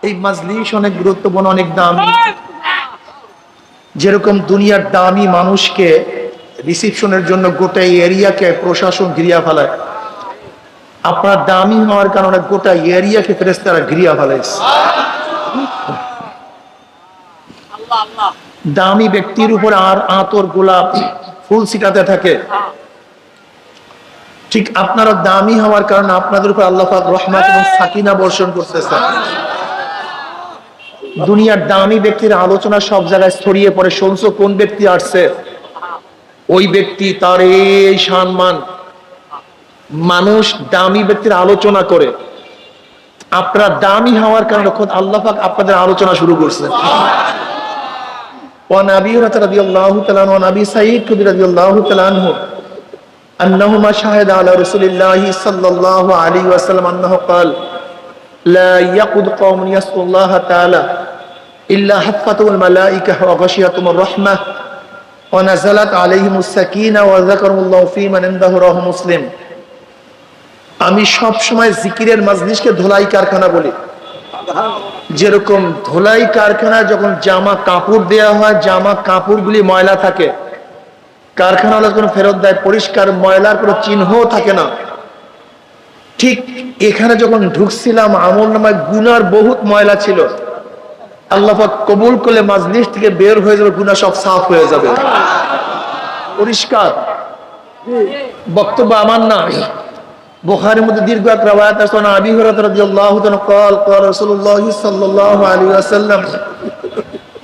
এই মাজলিস অনেক গুরুত্বপূর্ণ, অনেক দামি। যেরকম দুনিয়ার দামি মানুষকে রিসিপশনের জন্য গোটা এরিয়াকে প্রশাসন ঘিরিয়া ফেলায়, আপনার দামি হওয়ার কারণে গোটা এরিয়াকে ফেরেশতারা ঘিরিয়া ফেলাইছে। দামি ব্যক্তির উপর আর আতর গোলাপ ফুল ছিটাতে থাকে। ঠিক আপনারা দামি হওয়ার কারণে আপনাদের উপর আল্লাহ পাক রহমত এবং সাকিনা বর্ষণ করতেছেন। দুনিয়ার দামি ব্যক্তির আলোচনা সব জায়গায় ছড়িয়ে পড়ে। শুনছো কোন ব্যক্তি আসছে, ওই ব্যক্তি, তার এই সম্মান। মানুষ দামি ব্যক্তির আলোচনা করে। আপনারা দামি হওয়ার কারণে খোদ আল্লাহ পাক আপনাদের আলোচনা শুরু করছেন। ওয়া নবী রাদিয়াল্লাহু তাআলা ওয়া নবী সাঈদ রাদিয়াল্লাহু তাআলা আনহু আন্নাহুমা শাহাদা আলা রাসূলিল্লাহি সাল্লাল্লাহু আলাইহি ওয়াসাল্লাম আন্নাহু ক্বাল লা ইয়াকুদ কওমুন ইয়াসকুল্লাহ তাআলা ইল্লা হাফাতুল মালায়েকা ওয়া গাশিয়াতুমুর রাহমাহ ওয়া নাযালাত আলাইহিমুস সাকিনা ওয়া যাকারুল্লাহু ফী মান ইনদাহু রাহু মুসলিম। আমি সব সময় জিকিরের মাজলিসকে ধোলাই কারখানা বলি। যেরকম ধোলাই কারখানায় যখন জামা কাপড় দেয়া হয়, জামা কাপড়গুলি ময়লা থাকে, কারখানাওয়ালা যখন ফেরত দেয় পরিষ্কার, ময়লার কোনো চিহ্নও থাকে না। ঠিক এখানে যখন ঢুকছিলাম আমলনামায় গুনার বহুত ময়লা ছিল। আল্লাহ পাক কবুল করলে মাজলিস থেকে বের হয়ে যাবে, গুনাহ সব সাফ হয়ে যাবে, পরিষ্কার। বক্তব্য আমার না, বুখারীর মধ্যে দীর্ঘ এক riwayat আছে, আবু হুরায়রা রাদিয়াল্লাহু তাআলা قال قال رسول الله صلى الله عليه وسلم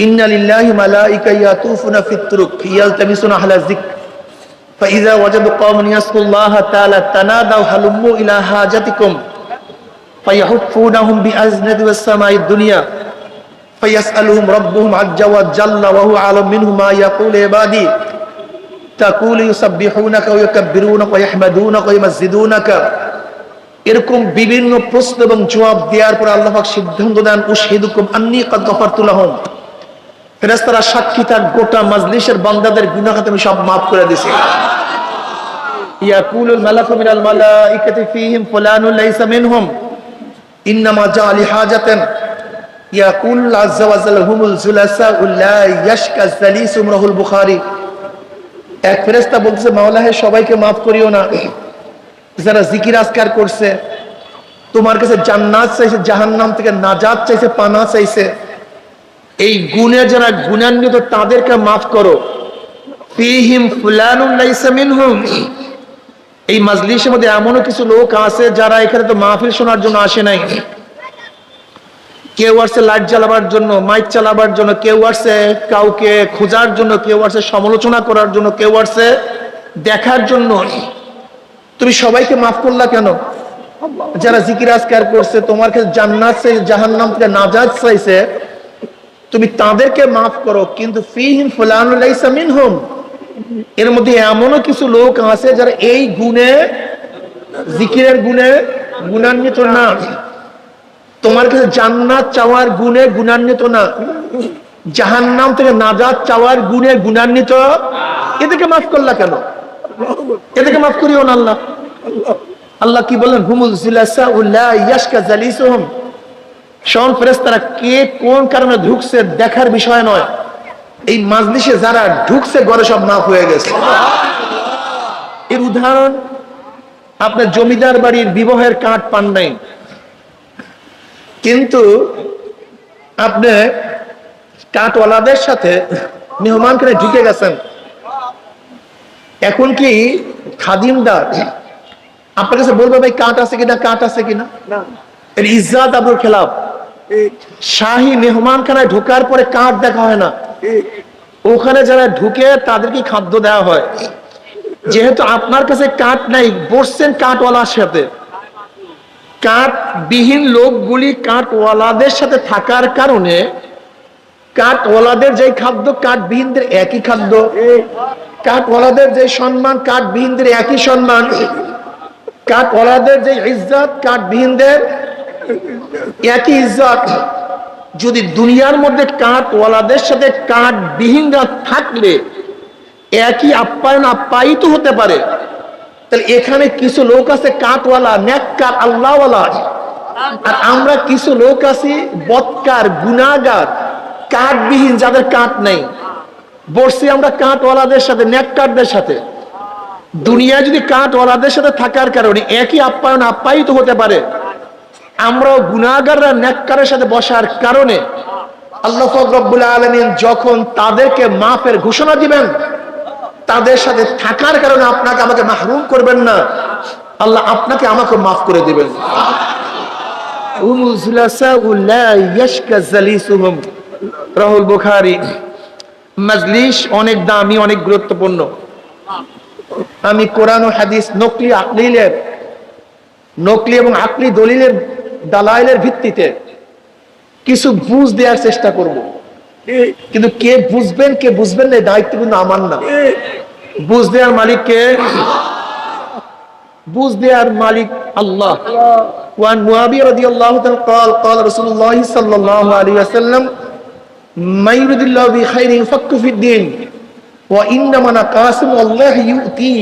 إن لله ملائكة يطوفون في الطرق يلتمسون أهل الذكر فإذا وجدوا قوما يذكرون الله تعالى تنادوا هلموا إلى حاجتكم فيحفونهم بأذنة السماء الدنيا فيسألهم ربهم عز وجل وهو أعلم منهم ما يقول عبادي تقول يسبحونك ويكبرونك ويحمدونك ويمجدونك। এরকম বিভিন্ন প্রশ্ন এবং জবাব দেওয়ার পর আল্লাহ পাক সিদ্ধান্ত দেন উশহিদুকুম আন্নী ক্বাদ গফারতু লাহুম। ফেরেশতারা সাক্ষী থাক, গোটা মাজলিসের বান্দাদের গুনাহ আমি সব maaf করে দিয়েছি। ইয়াকুলুল মালাকু মিনাল মালাইকাতি ফীহিম ফুলানুন লাইসা মিনহুম ইন্নামা জাআ লিহাজাতান ইয়াকুল আযজা ওয়া জাল্লা হুমুল জুলাসা লা ইয়াশকা জালিসুম রাহুল বুখারী। এক ফেরেশতা বলতেছে, মাওলা হে, সবাইকে maaf করিও না, যারা জিকির আজকার করছে, তোমার কাছে জান্নাত চাইছে, জাহান্নাম থেকে নাজাত চাইছে, পানা চাইছে, এই গুণে যারা গুণান্বিত তাদেরকে মাফ করো। ফীহিম ফুলানুন লাইসা মিনহুম। এই মাজলিসের মধ্যে এমনও কিছু লোক আছে যারা এখানে তো মাহফিল শোনার জন্য আসে নাই। কেউ আসছে লাইট জ্বালাবার জন্য, মাইক চালাবার জন্য, কেউ আসছে কাউকে খোঁজার জন্য, কেউ আসছে সমালোচনা করার জন্য, কেউ আসছে দেখার জন্য। তুমি সবাইকে মাফ করলা কেন? যারা জিকির আজকার করছে, তোমার কাছে জান্নাত চাইছে, জাহান্নাম থেকে নাজাত চাইছে, তুমি তাদেরকে মাফ করো। কিন্তু ফীহিম ফুলানুন লাইসা মিনহুম, এর মধ্যে এমনও কিছু লোক আছে যারা এই গুণে, জিকিরের গুণে গুণান্বিত না, তোমার কাছে জান্নাত চাওয়ার গুণে গুণান্বিত না, জাহান্নাম থেকে নাজাত চাওয়ার গুণে গুণান্বিত। এদেরকে মাফ করলা কেন? এদেরকে মাফ করিও না। আল্লাহ আল্লাহ কি বলেন? হুমুল জুলাসা লা ইয়াশকা জালিসুহুম। শোন ফেরেশতারা, কে কোন কারণে ঢুকছে দেখার বিষয় নয়, এই মাজলিসে যারা ঢুকছে ঘরে সব মাফ হয়ে গেছে। এর উদাহরণ, আপনার জমিদার বাড়ির বিবাহের কার্ড পান নাই, কিন্তু আপনি কার্ডওয়ালাদের সাথে মেহমানখানে ঢুকে গেছেন। এখন কি খাদিমদার আপনার কাছে বলবে, ভাই কার্ড আছে কিনা, কার্ড আছে কিনা? এর ইজ্জত আবরুর খেলাফ। শাহী মেহমানখানায় ঢোকার পরে কার্ড দেখা হয় না, ওখানে যারা ঢুকে তাদেরকে খাদ্য দেওয়া হয়। যেহেতু আপনার কাছে কার্ড নাই, বসছেন কার্ডওয়ালার সাথে, কার্ডবিহীন লোকগুলি কার্ডওয়ালাদের সাথে থাকার কারণে কার্ডওয়ালাদের যে খাদ্য কার্ডবিহীনদের একই খাদ্য, কার্ডওয়ালাদের যে সম্মান কার্ডবিহীনদের একই সম্মান, কার্ডওয়ালাদের যে ইজ্জত কার্ডবিহীনদের একই ইজ্জত। যদি দুনিয়ার মধ্যে কার্ডওয়ালাদের সাথে কার্ডবিহীনরা থাকলে একই আপ্যায়ন আপ্যায়িত হতে পারে, তাহলে এখানে কিছু লোক আছে কার্ডওয়ালা, নেককার, আল্লাহওয়ালা, আর আমরা কিছু লোক আছি বদকার, গুনাহগার, কাঠবিহীন, যাদের কাঠ নেই। বসছি আমরা কাঠওয়ালাদের সাথে, নেককারদের সাথে। দুনিয়ায় যদি কাঠওয়ালাদের সাথে থাকার কারণে একই আপ্যায়ন আপ্যায়িত হতে পারে, আমরাও গুনাহগাররা নেককারের সাথে বসার কারণে আল্লাহ পাক রব্বুল আলামিন যখন তাদেরকে মাফের ঘোষণা দিবেন, তাদের সাথে থাকার কারণে আপনাকে আমাকে মাহরুম করবেন না, আল্লাহ আপনাকে আমাকে মাফ করে দিবেন। রাহুল বুখারী। মজলিস অনেক দামি, অনেক গুরুত্বপূর্ণ। আমি কোরআন ও হাদিস নকলি এবং আকলি দলিলের দালাইলের ভিত্তিতে কিছু বুঝ দেওয়ার চেষ্টা করব, কিন্তু কে বুঝবেন কে বুঝবেন না, দায়িত্ব কিন্তু আমার না। বুঝ দেওয়ার মালিক কে? বুঝ দেওয়ার মালিক আল্লাহ। ওয়ান মুআবিয়া রাদিয়াল্লাহু তাআলা قال قال رسول الله صلى الله عليه وسلم ما يريد الله بخير يفقه في الدين وانما نقاسم والله يؤتي।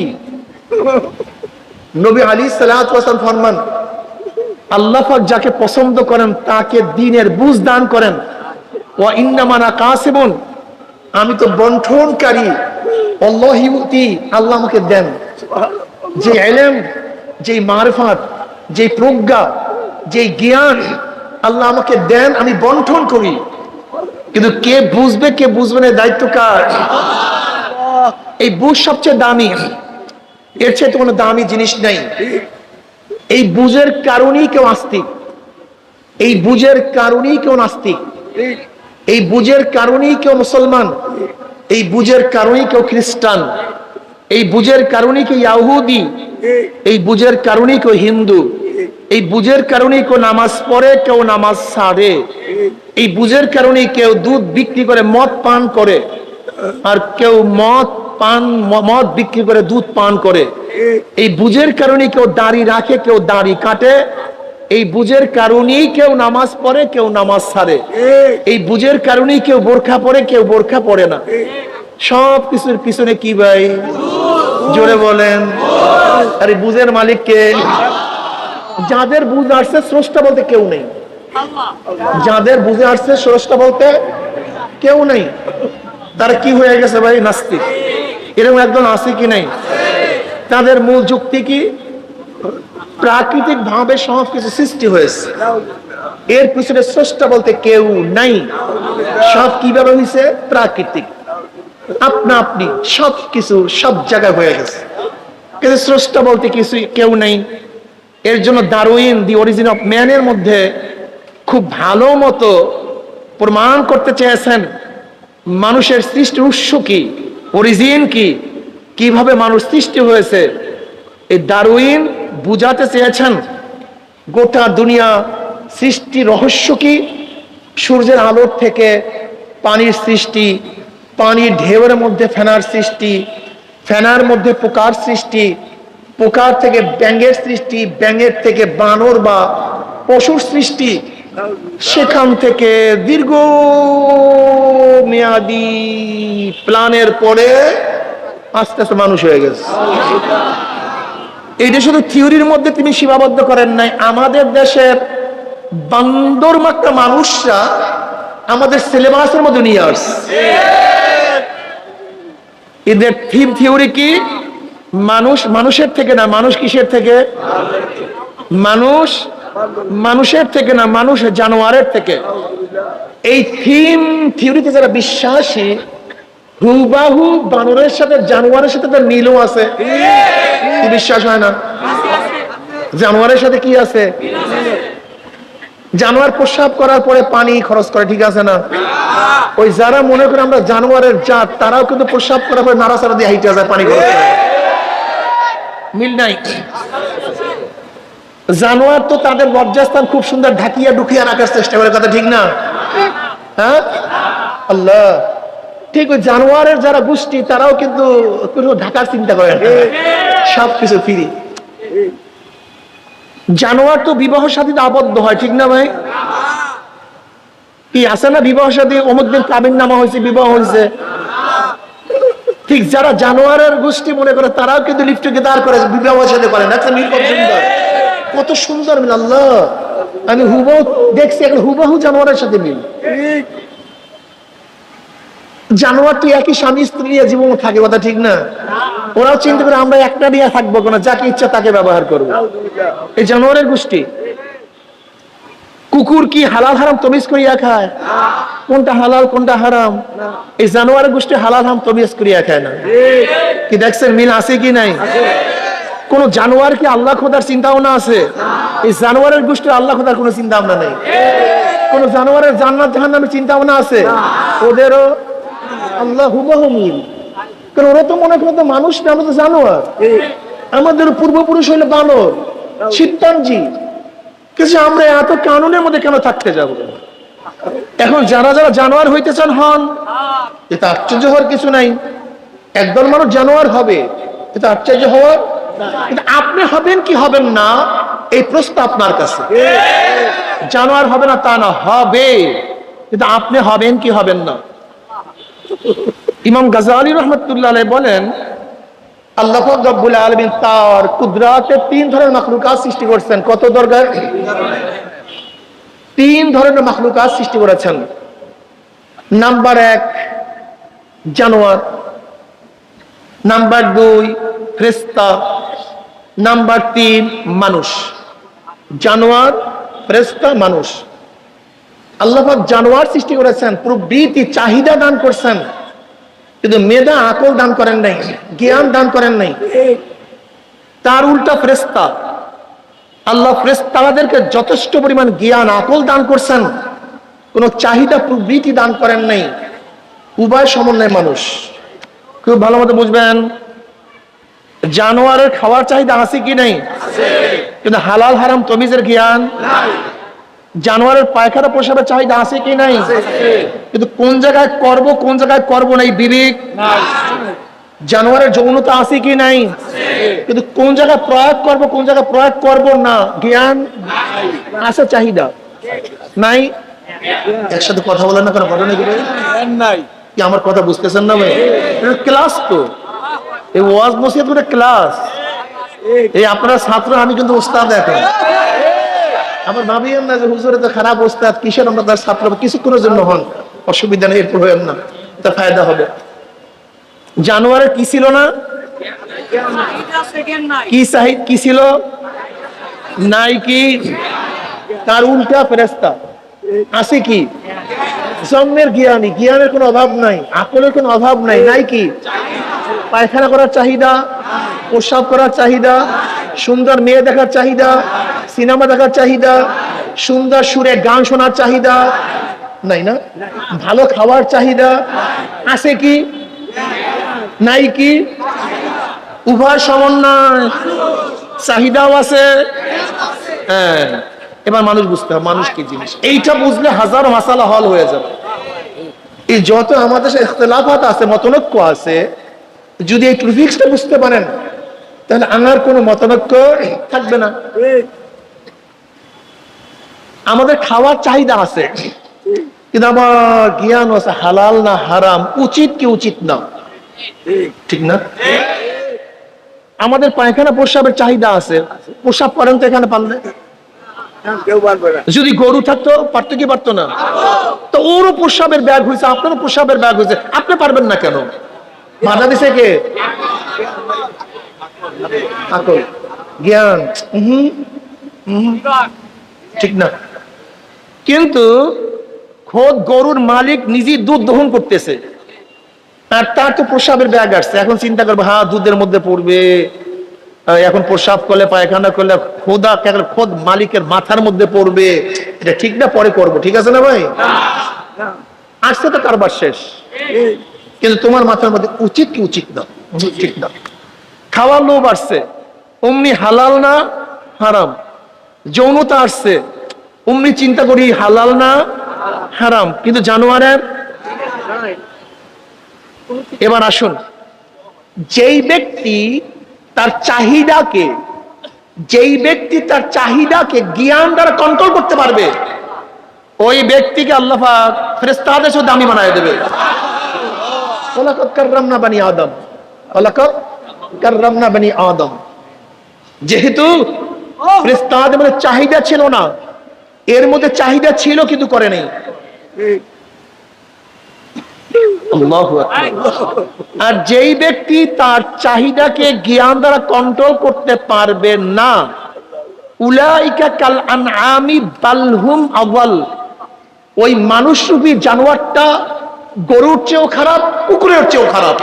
নবী আলাইহিস সালাতু ওয়াস সালাম ফরমান, আল্লাহ পাক যাকে পছন্দ করেন তাকে দ্বীনের বুঝ দান করেন। ওয়া ইন্নামা নাকাসিমুন, আমি তো বন্টনকারী। আল্লাহ ইউতি, আল্লাহ আমাকে দেন। যে ইলম, যে মারিফাত, যে প্রজ্ঞা, যে জ্ঞান আল্লাহ আমাকে দেন, আমি বন্টন করি। কিন্তু কে বুঝবে কে বুঝবে না, দায়িত্ব কার? এই বুঝ সবচেয়ে দামি, এর চেয়ে তো কোনো দামি জিনিস নাই। এই বুঝের কারণেই কেউ আস্তিক, এই বুঝের কারণেই কেউ নাস্তিক, এই বুঝের কারণেই কেউ মুসলমান, এই বুঝের কারণেই কেউ খ্রিস্টান, এই বুঝের কারণেই কেউ ইহুদি, এই বুঝের কারণেই কেউ হিন্দু, এই বুঝের কারণেই কেউ নামাজ পড়ে, কেউ নামাজ ছাড়ে, এই বুঝের কারণেই কেউ দুধ বিক্রি করে মদ পান করে, আর কেউ মদ বিক্রি করে দুধ পান করে। এই বুঝের কারণে কেউ দাড়ি রাখে, কেউ দাড়ি কাটে। এই বুঝের কারণেই কেউ নামাজ পড়ে, কেউ নামাজ ছাড়ে। এই বুঝের কারণেই কেউ বোরখা পরে, কেউ বোরখা পরে না। সব কিছুর পিছনে কি ভাই? জোরে বলেন। আরে বুঝের মালিক কে? যাদের বুঝ আসছে স্রষ্টা বলতে কেউ নেই, যাদের বুঝে আসছে স্রষ্টা বলতে কেউ নেই, তারা কি হয়ে গেছে ভাই? নাস্তিক। এরকম একদম আছে কি নাই? তাদের মূল যুক্তি কি? প্রাকৃতিক ভাবে সব কিছু সৃষ্টি হয়েছে, এর পিছনে স্রষ্টা বলতে কেউ নাই। সব কিভাবে হয়েছে? প্রাকৃতিক, আপনা আপনি সব কিছু সব জায়গায় হয়ে গেছে, কিন্তু স্রষ্টা বলতে কিছু কেউ নাই। এর জন্য ডারউইন দি অরিজিন অফ ম্যানের মধ্যে খুব ভালো মতো প্রমাণ করতে চেয়েছেন মানুষের সৃষ্টির উৎস কি, অরিজিন কি, কিভাবে মানুষ সৃষ্টি হয়েছে। এই ডারউইন বুঝাতে চেয়েছেন গোটা দুনিয়া সৃষ্টি রহস্য কি। সূর্যের আলোর থেকে পানির সৃষ্টি, পানির ঢেউয়ের মধ্যে ফেনার সৃষ্টি, ফেনার মধ্যে পোকার সৃষ্টি, পোকার থেকে ব্যাঙের সৃষ্টি, ব্যাঙের থেকে বানর বা পশুর সৃষ্টি, সেখান থেকে দীর্ঘ মেয়াদি প্ল্যানের পরে আস্তে আস্তে মানুষ হয়ে গেছে। এইটা শুধু থিওরির মধ্যে তিনি সীমাবদ্ধ করেন নাই। আমাদের দেশের বান্দর মাত্রা মানুষরা আমাদের সিলেবাসের মধ্যে নিয়ে আসছে। এদের থিওরি কি? মানুষ মানুষের থেকে না, মানুষ কিসের থেকে? মানুষের থেকে না, মানুষ জানোয়ারের থেকে। এই থিওরিতে যারা বিশ্বাসী, হুবাহু বানরের সাথে জানোয়ারের সাথে তার মিলও আছে। বিশ্বাস হয় না? জানোয়ারের সাথে কি আছে? জানোয়ার প্রস্রাব করার পরে পানি খরচ করে, ঠিক আছে না? ওই যারা মনে করে আমরা জানোয়ারের জাত, তারাও কিন্তু প্রস্রাব করার পরে নাড়াচাড়া দিয়ে হাইটে যায়, পানি খরচ করে। মিল নাই? জানোয়ার তো তাদের লজ্জাস্থান খুব সুন্দর ঢাকিয়া ঢুকিয়া রাখার চেষ্টা করে, কথা ঠিক না? হ্যাঁ, আল্লাহ। ঠিক ওই জানোয়ারের যারা গোষ্ঠী, তারাও কিন্তু ঢাকার চিন্তা করে, সবকিছু ফিরি। জানোয়ার তো বিবাহ সাথীতে আবদ্ধ হয়, ঠিক না ভাই? কি আছে না বিবাহ সাথী, অমুক দিন কাবিন নামা হয়েছে, বিবাহ হয়েছে। ঠিক যারা জানোয়ারের গোষ্ঠী মনে করে, তারাও কিন্তু লিফটকে দাঁড় করে বিবাহ সাথে করে না। একটা মিল কত সুন্দর, কত সুন্দর মিল। আল্লাহ, আমি হুবহু দেখছি, এখন হুবহু জানোয়ারের সাথে মিল। জানোয়ার তো একই স্বামী স্ত্রী নিয়ে জীবন থাকে, কথা ঠিক না? ওরাও চিন্তা করে আমরা একটা নিয়ে থাকবো কেন, যাকে ইচ্ছা তাকে ব্যবহার করবো। এই জানোয়ারের গোষ্ঠী। কুকুর কি হালাল হারাম তমিজ করিয়া খায়? কোনটা হালাল কোনটা হারাম এই জানোয়ারের গোষ্ঠী হালাল হারাম তমিজ করিয়া খায় না। কি দেখছেন মিল আছে কি নাই? কোন জানোয়ার কি আল্লাহ খোদার চিন্তা ভাবনা আছে? এই জানোয়ারের গোষ্ঠী আল্লাহ খোদার কোনো চিন্তা ভাবনা নেই। কোন জানোয়ারের জান্নাত জাহান্নামের চিন্তা ভাবনা আছে? ওদেরও আল্লাহ হুবহু মিল। কারণ ওরা তো মনে করতো মানুষ না, আমরা তো জানোয়ার। আমাদের পূর্বপুরুষ হইলে বানর, চিত্তাঞ্জি। কিন্তু আমরা এত কানুনের মধ্যে কেন থাকতে যাব? এখন যারা যারা জানোয়ার হইতে চান হন, এটা আশ্চর্য হওয়ার কিছু নাই। একদল মানুষ জানোয়ার হবে, এটা আশ্চর্য হওয়ার। কিন্তু আপনি হবেন কি হবেন না এই প্রশ্ন আপনার কাছে। জানোয়ার হবে না তা না, হবে, কিন্তু আপনি হবেন কি হবেন না। ইমাম গাজালি রহমতুল্লাহ আলাইহি বলেন, আল্লাহ রাব্বুল আলামিন তার কুদরতে তিন ধরনের মাখলুকাত সৃষ্টি করেছেন। কত দরকার? তিন ধরনের মাখলুকাত সৃষ্টি করেছেন। নাম্বার 1 জানোয়ার, নাম্বার 2 ফেরেশতা, নাম্বার 3 মানুষ। জানোয়ার, ফেরেশতা, মানুষ। আল্লাহ পাক জানোয়ার সৃষ্টি করেছেন, প্রবৃত্তি চাহিদা দান করছেন, কিন্তু মেধা আকল দান করেন নাই, জ্ঞান দান করেন নাই। তার উল্টা ফেরেশতা, আল্লাহ ফেরেশতাদেরকে যথেষ্ট পরিমাণ জ্ঞান আকল দান করছেন, কোন চাহিদা প্রবৃত্তি দান করেন নাই। উভয় সমন্বয় মানুষ। খুব ভালো মতো বুঝবেন, জানোয়ারের খাওয়ার চাহিদা আছে কি নাই? কিন্তু হালাল হারাম তমিজের জ্ঞান নাই। জানোয়ারের পায়খানা প্রসাবের চাহিদা আছে কি নাই? কিন্তু কোন জায়গায় করব কোন জায়গায় করব না এই বিবেক নাই। জানোয়ারের যৌনতা আছে কি নাই? কিন্তু কোন জায়গায় প্রয়োগ করব কোন জায়গায় প্রয়োগ করব না জ্ঞান আছে, চাহিদা নাই। একসাথে কথা বলেন না কেন? ঘটনা কি নাই? কি আমার কথা বুঝতেছেন না ভাই? ক্লাস তো, এই ওয়াজ নসিহত করে ক্লাস। এই আপনারা ছাত্র, আমি কিন্তু উস্তাদ। এখন আবার ভাবিয়েন না যে হুজুরে তো খারাপ ওস্তাদ, কিসের আমরা তার ছাত্র। কিছুক্ষণের জন্য হন, অসুবিধা নেই, এরপর হইেন না, এটা ফায়দা হবে। জানোয়ারের কি ছিল না? কি ছিল? নাই কি? তার উল্টা ফেরেশতা আছে কি? জন্মের জ্ঞানী, জ্ঞানের কোনো অভাব নাই, আকলের কোনো অভাব নাই। নাই কি? পায়খানা করার চাহিদা, প্রস্রাব করার চাহিদা, সুন্দর মেয়ে দেখার চাহিদা, সিনেমা দেখার চাহিদা, সুন্দর সুরে গান শোনার চাহিদা নাই না? ভালো খাওয়ার চাহিদা আছে কি? নাই কি? উভয় সমন্বয়, চাহিদাও আছে। হ্যাঁ, এবার মানুষ বুঝতে হবে মানুষ কি জিনিস। এইটা বুঝলে হাজারো মাসালা হল হয়ে যাবে। এই যত আমাদের ইখতিলাফাত আছে, মতনৈক্য আছে, যদি এই ট্রিক্সটা বুঝতে পারেন তাহলে আমার কোনো মতনৈক্য থাকবে না। আমাদের খাওয়ার চাহিদা আছে, কিন্তু আমার জ্ঞান আছে হালাল না হারাম, উচিত কি উচিত না, ঠিক না? আমাদের পায়খানা প্রস্রাবের চাহিদা আছে, প্রস্রাব করেন তো এখানে পারলে? যদি গরু থাকতো পারতো কি পারতো না? তো ওরও প্রস্রাবের ব্যাগ হয়েছে, আপনারও প্রস্রাবের ব্যাগ হয়েছে, আপনি পারবেন না কেন? বাধা দিছে কে? আকল, জ্ঞান, ঠিক না? কিন্তু খোদ গরুর মালিক নিজেই দুধ দহন করতেছে, আর তার তো প্রস্রাবের ব্যাগ আসছে। এখন চিন্তা করবো, হ্যাঁ দুধের মধ্যে পড়বে, এখন প্রস্রাব করলে পায়খানা করলে খোদ মালিকের মাথার মধ্যে পড়বে, এটা ঠিক না? পরে করবো, ঠিক আছে না ভাই? আসছে তো কারবার শেষ। কিন্তু তোমার মাথার মধ্যে উচিত কি উচিত না, ঠিক না? খাওয়ার লোভ আসছে, অমনি হালাল না হারাম। যৌনতা আসছে, অমনি চিন্তা করি হালাল না হারাম। কিন্তু জানোয়ারের। এবার আসুন, যেই ব্যক্তি তার চাহিদাকে জ্ঞান দ্বারা কন্ট্রোল করতে পারবে, ওই ব্যক্তিকে আল্লাহ পাক ফেরেশতাদের সাথে দামি বানায় দেবে। ওয়ালাকাদ কাররামনা বানি আদম, ওয়ালাকাদ কাররামনা বানি আদম। যেহেতু ফেরেশতাদের মধ্যে চাহিদা ছিল না, এর মধ্যে চাহিদা ছিল কিন্তু করে নাই। আল্লাহু আকবার। আর যেই ব্যক্তি তার চাহিদাকে জ্ঞান দ্বারা কন্ট্রোল করতে পারবে না, উলাইকা কাল আনআমি বাল হুম আযাল, ওই মানুষরূপী জানোয়ারটা গরুর চেয়েও খারাপ, কুকুরের চেয়েও খারাপ।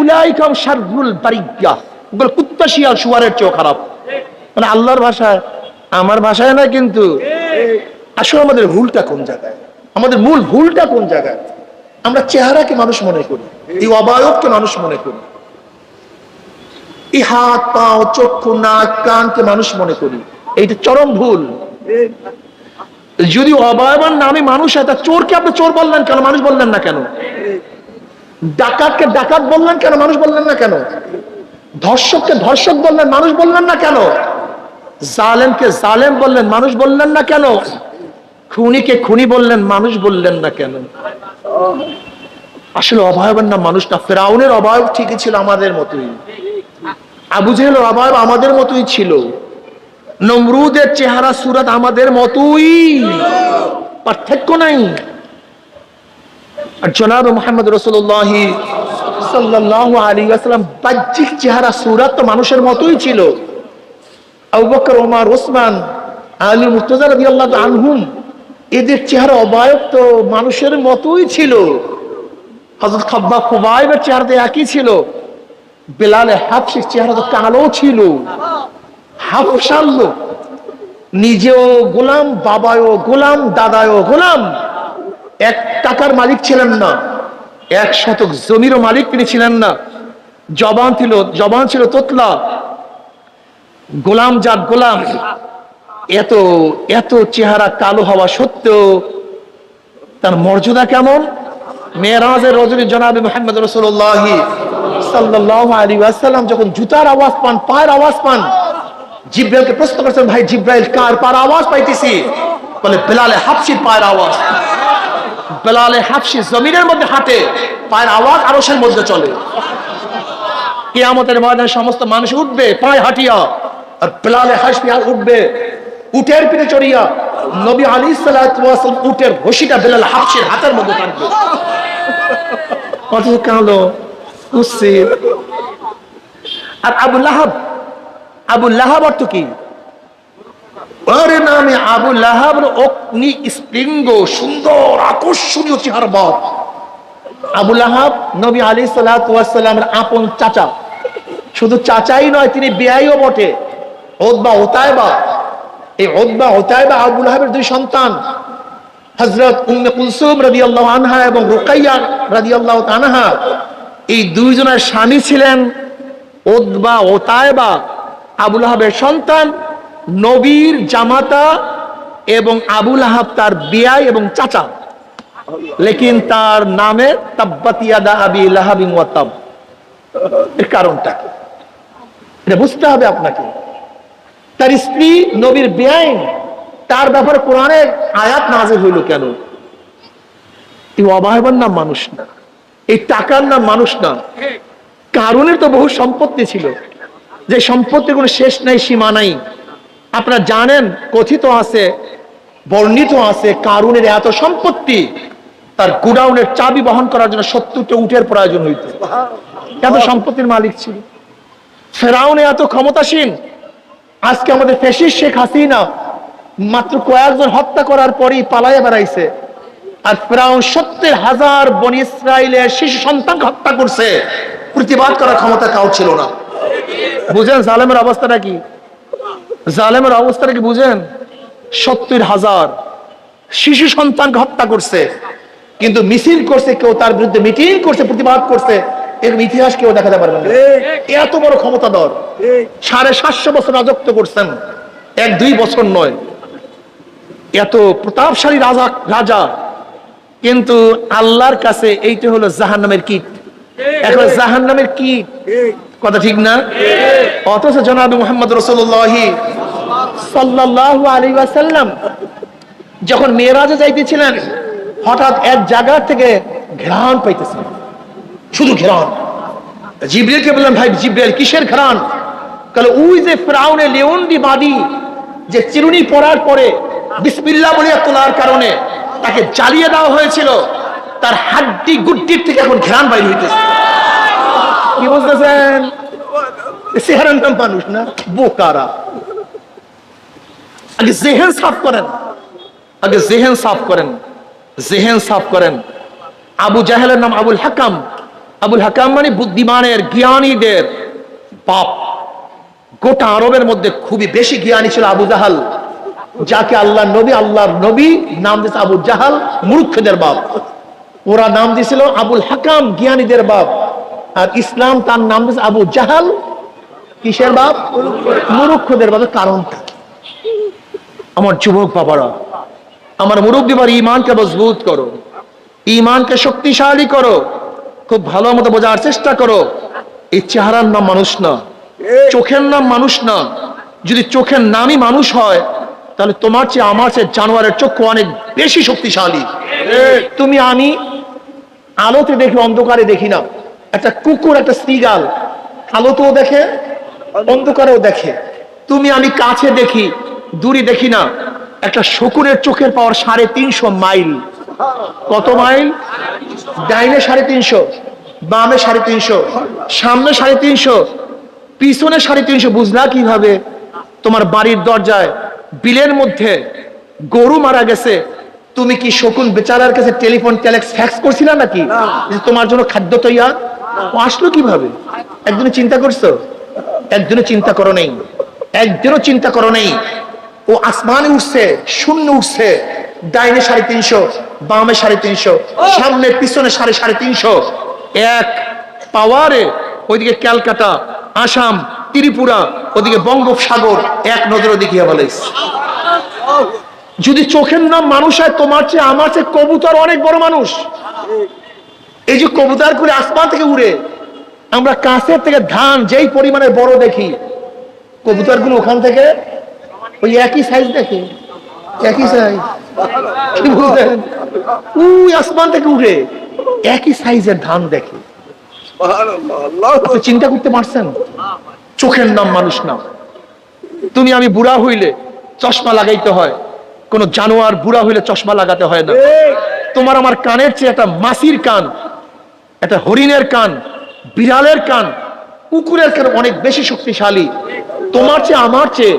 উলাইকা শাররুল বারিয়া, ওগুলো কুত্তা শিয়াল শুয়ারের চেয়েও খারাপ। মানে আল্লাহর ভাষায়, আমার ভাষায় না কিন্তু। আসলে আমাদের ভুলটা কোন জায়গায়, আমাদের মূল ভুলটা কোন জায়গায়? আমরা চেহারাকে মানুষ মনে করি, এই অবয়বকে মানুষ মনে করি, এই হাত পাও চক্ষু নাক কানকে মানুষ মনে করি। এইটা চরম ভুল। যদি অবয়বের নামে মানুষ হয়, তা চোরকে আপনি চোর বললেন কেন, মানুষ বললেন না কেন? ডাকাতকে ডাকাত বললেন কেন, মানুষ বললেন না কেন? ধর্ষককে ধর্ষক বললেন, মানুষ বললেন না কেন? জালেমকে জালেম বললেন, মানুষ বললেন না কেন? খুনিকে খুনি বললেন, মানুষ বললেন না কেন? আসলে অবয়বের নাম মানুষ না। ফেরাউনের অবয়ব ঠিকই ছিল আমাদের মতোই, আবু জেহেলের অবয়ব আমাদের মতোই ছিল, নমরুদের চেহারা সুরত আমাদের মতোই, পার্থক্য নাই। আর জনাব মুহাম্মদ রাসূলুল্লাহ সাল্লাল্লাহু আলাইহি ওয়াসাল্লাম বাহ্যিক চেহারা সুরত তো মানুষের মতোই ছিল। আবু বকর, ওমর, ওসমান, আলী, মুর্তজা রাদিয়াল্লাহু আনহুম, এদের চেহারা অবয়ব তো মানুষের মতোই ছিল। হযরত খাব্বাব খুবাইবের চেহারা তো একই ছিল। বেলাল হাবশির চেহারা তো কালো ছিল, হাবশার লোক, নিজেও গোলাম, বাবাও গোলাম, দাদাও গোলাম। 1 টাকার মালিক ছিলেন না, 1 শতক জমিরও মালিক তিনি ছিলেন না। জবান ছিল তোতলা, গোলাম জাত গোলাম। এত এত চেহারা কালো হওয়া সত্ত্বেও তার মর্যাদা কেমন? মেরাজের রজনী জনাবে মুহাম্মদ রাসূলুল্লাহ সাল্লাল্লাহু আলাইহি ওয়াসাল্লাম যখন জুতার আওয়াজ পান, পায়ের আওয়াজ পান, জিব্রাইলকে প্রশ্ন করেছেন, ভাই জিব্রাইল, কার পায়ের আওয়াজ পাইতেছি? বলে বেলালে হাবশির পায়ের আওয়াজ। বেলালে হাবশি জমিনের মধ্যে হাঁটে, পায়ের আওয়াজ আরশের মধ্যে চলে। কিয়ামতের ময়দানে সমস্ত মানুষ উঠবে পায়ে হাঁটিয়া, আর বেলালে হাবশি উঠবে উটের পিঠে চড়িয়া। নবী আলাইহিস সালাতু ওয়াস সালাম উটের রশিটা বেলাল হাবশির হাতের মধ্যে টানবে। কত কালো কুসি। আর আবু লাহাব অর্থ কি? ওর নামে আবু লাহাব অগ্নি স্পৃঙ্গ, সুন্দর আকর্ষণীয় চেহারা বাপ। আবু লাহাব নবী আলাইহিস সালাতু ওয়াস সালামের আপন চাচা, শুধু চাচাই নয়, তিনি বিয়াইও বটে। উতবা উতাইবা, এই উতবা উতাইবা আবু লাহাবের 2 সন্তান, হযরত উম্মে কুলসুম রাদিয়াল্লাহু আনহা এবং রুকাইয়া রাদিয়াল্লাহু আনহা। এই 2 জনের স্বামী ছিলেন উতবা উতাইবা, আবু লাহাবের সন্তান, নবীর জামাতা, এবং আবু লাহাব তার বিয়াই এবং চাচা। লেকিন তার নামে তাব্বাত ইয়াদা আবি লাহাবিন ওয়া তাব। এর কারণটা কি এটা বুঝতে হবে আপনাকে। তার স্ত্রী নবীর বিয়াই, তার ব্যাপারে কোরআনের আয়াত নাযিল হইল কেন? এই অবয়বের নাম মানুষ না, এই টাকার নাম মানুষ না। কারুনের তো বহু সম্পত্তি ছিল, যে সম্পত্তির কোনো শেষ নাই, সীমা নাই। আপনারা জানেন, কথিত আছে, বর্ণিত আছে, কারুনের এত সম্পত্তি, তার গোডাউনের চাবি বহন করার জন্য 70টা উটের প্রয়োজন হইত। এত সম্পত্তির মালিক ছিল। ফেরাউন এত ক্ষমতাসীন। আজকে আমাদের ফ্যাসিস্ট শেখ হাসিনা মাত্র কয়েকজন হত্যা করার পরই পালাইয়া বেড়াইছে। আর ফেরাউন 70,000 বনি ইসরাইলের শিশু সন্তানকে হত্যা করছে। প্রতিবাদ করার ক্ষমতা কাউ ছিল না। বুঝেন জালেমের অবস্থাটা কি? জালেমের অবস্থাটা কি বুঝেন? 70,000 শিশু সন্তানকে হত্যা করছে, কিন্তু মিছিল করছে কেউ, তার বিরুদ্ধে মিটিং করছে, প্রতিবাদ করছে, এর ইতিহাস কেউ দেখাতে পারবে না। এত বড় ক্ষমতাধর, 750 বছর রাজত্ব করছেন, 1-2 বছর নয়। এত প্রতাপশালী রাজা, কিন্তু আল্লাহর কাছে এইটা হলো জাহান্নামের কীট। এখন জাহান্নামের কীট, কথা ঠিক না? অথচ জনাবে মুহাম্মদ রাসূলুল্লাহ সাল্লাল্লাহু আলাইহি ওয়াসাল্লাম যখন মেরাজে যাইতেছিলেন, হঠাৎ এক জায়গা থেকে ঘ্রাণ পাইতেছেন, শুধু ঘ্রাণ। জিবরিলকে বললেন, ভাই জিবরিল, কিসের ঘ্রাণ? বলে, ওই যে ফিরআউনের লিওনডি বাদী, যে চিরুনি পরার পরে বিসমিল্লাহ বলে তোলার কারণে তাকে জ্বালিয়ে দেওয়া হয়েছিল, তার হাড্ডি গুড্ডির থেকে এখন ঘ্রাণ বাইর হইতেছে। কি বুঝতেছেন? চেহারার নাম মানুষ না, বোকারা। আগে জেহেন সাফ করেন, আগে জেহেন সাফ করেন, জেহেন সাফ করেন। আবু জাহেলের নাম আবুল হাকাম। আবুল হাকাম মানে বুদ্ধিমানের, জ্ঞানীদের বাপ। গোটা আরবের মধ্যে খুবই বেশি জ্ঞানী ছিল আবু জাহাল, যাকে আল্লাহর নবী নাম দিয়েছে আবু জাহাল, মূর্খদের বাপ। ওরা নাম দিয়েছিল আবুল হাকাম, জ্ঞানীদের বাপ। আর ইসলাম তার নাম দিয়েছে আবু জাহাল, কিসের বাপ? মূর্খদের বাপ। কারণটা, আমার যুবক বাবারা, আমার মুরব্বী বাবা, ঈমানকে মজবুত করো, ঈমানকে শক্তিশালী করো, খুব ভালো মতো বোঝার চেষ্টা করো। এই চেহারার নাম মানুষ না, চোখের নাম মানুষ না। যদি চোখের নামই মানুষ হয়, তাহলে তোমার চেয়ে আমার চেয়ে জানোয়ারের চক্ষু অনেক বেশি শক্তিশালী। তুমি আমি আলোতে দেখি, অন্ধকারে দেখি না। একটা কুকুর, একটা সিগাল আলোতেও দেখে, অন্ধকারেও দেখে। তুমি আমি কাছে দেখি, দূরে দেখি না। একটা শকুনের চোখের পাওয়ার 350 মাইল। কত মাইল? ডাইনে 350, বামে 350, সামনে 350, পিছনে 350। বুঝলা কিভাবে? তোমার বাড়ির দরজায় বিলের মধ্যে গরু মারা গেছে, তুমি কি শকুন বেচারার কাছে টেলিফোন, টেলেক্স, ফ্যাক্স করছিলা নাকি যে তোমার জন্য খাদ্য তৈয়া? ও আসলো কিভাবে? একদিনও চিন্তা করছো? একদিনও চিন্তা করো নেই, একদিনও চিন্তা করো নেই। ও আসমানে উঠছে, শূন্য উঠছে, ডাইনে 350, বামে 350, সামনে পিছনে 350, এক পাওয়ারে। ওইদিকে ক্যালকাটা, আসাম, ত্রিপুরা, ওদিকে বঙ্গোপসাগর এক নজরে দেখিয়ে বলেছে। যদি চোখের নাম মানুষ হয়, তোমার চেয়ে আমার চেয়ে কবুতর অনেক বড় মানুষ। এই যে কবুতর করে আসমান থেকে উড়ে, আমরা কাছের থেকে ধান যেই পরিমাণে বড় দেখি, কবুতর গুলো ওখান থেকে ওই একই সাইজ দেখে, একই সাইজ। কি বলতেন? ওই আসমান থেকে উঠে একই সাইজের ধান দেখে। চিন্তা করতে পারছেন? চোখের নাম মানুষ না। তুমি আমি বুড়া হইলে চশমা লাগাইতে হয়, কোন জানোয়ার বুড়া হইলে চশমা লাগাতে হয় না। তোমার আমার কানের চেয়ে একটা মাছির কান, একটা হরিণের কান, বিড়ালের কান, কুকুরের কান অনেক বেশি শক্তিশালী। তোমার চেয়ে আমার চেয়ে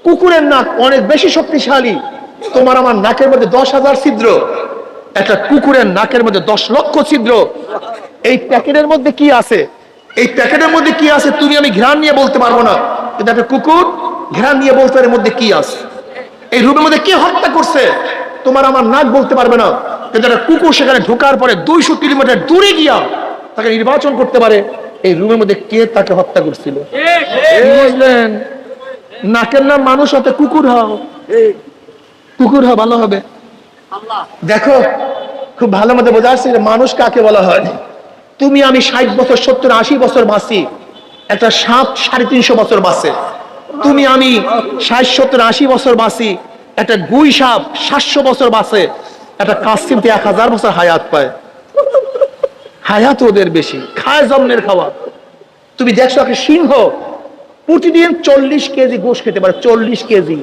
কুকুরের নাক অনেক বেশি শক্তিশালী। তোমার আমার নাকের মধ্যে 10,000 ছিদ্র, একটা কুকুরের নাকের মধ্যে 10 লক্ষ ছিদ্র। এই প্যাকেটের মধ্যে কি আছে, এই প্যাকেটের মধ্যে কি আছে তুমি আমি ঘ্রাণ নিয়ে বলতে পারবো না, কিন্তু একটা কুকুর ঘ্রাণ নিয়ে বলতে পারে এর মধ্যে কি আছে। এই রুমের মধ্যে কে হত্যা করছে তোমার আমার নাক বলতে পারবে না, কিন্তু একটা কুকুর সেখানে ঢোকার পরে 200 কিলোমিটার দূরে গিয়া তাকে নির্বাচন করতে পারে এই রুমের মধ্যে কে তাকে হত্যা করছিল। বুঝলেন? নাকের নাম মানুষ হতে কুকুর হও, কুকুর হও, ভালো হবে। দেখো খুব ভালো মতো বোঝা যাচ্ছে মানুষ কাকে বলা হয়। তুমি আমি 60 বছর, 70, 80 বছর বাঁচি, একটা সাপ 350 বছর বাঁচে। তুমি আমি 60, 70, 80 বছর বাঁচি, একটা গুই সাপ 700 বছর বাঁচে। একটা কাসিম 1000 বছর হায়াত পায়। হায়াত ওদের বেশি, খায় জন্মের খাওয়া। তুমি দেখছো একটা সিংহ প্রতিদিন 40 কেজি গোশ খেতে পারে, 40 কেজি।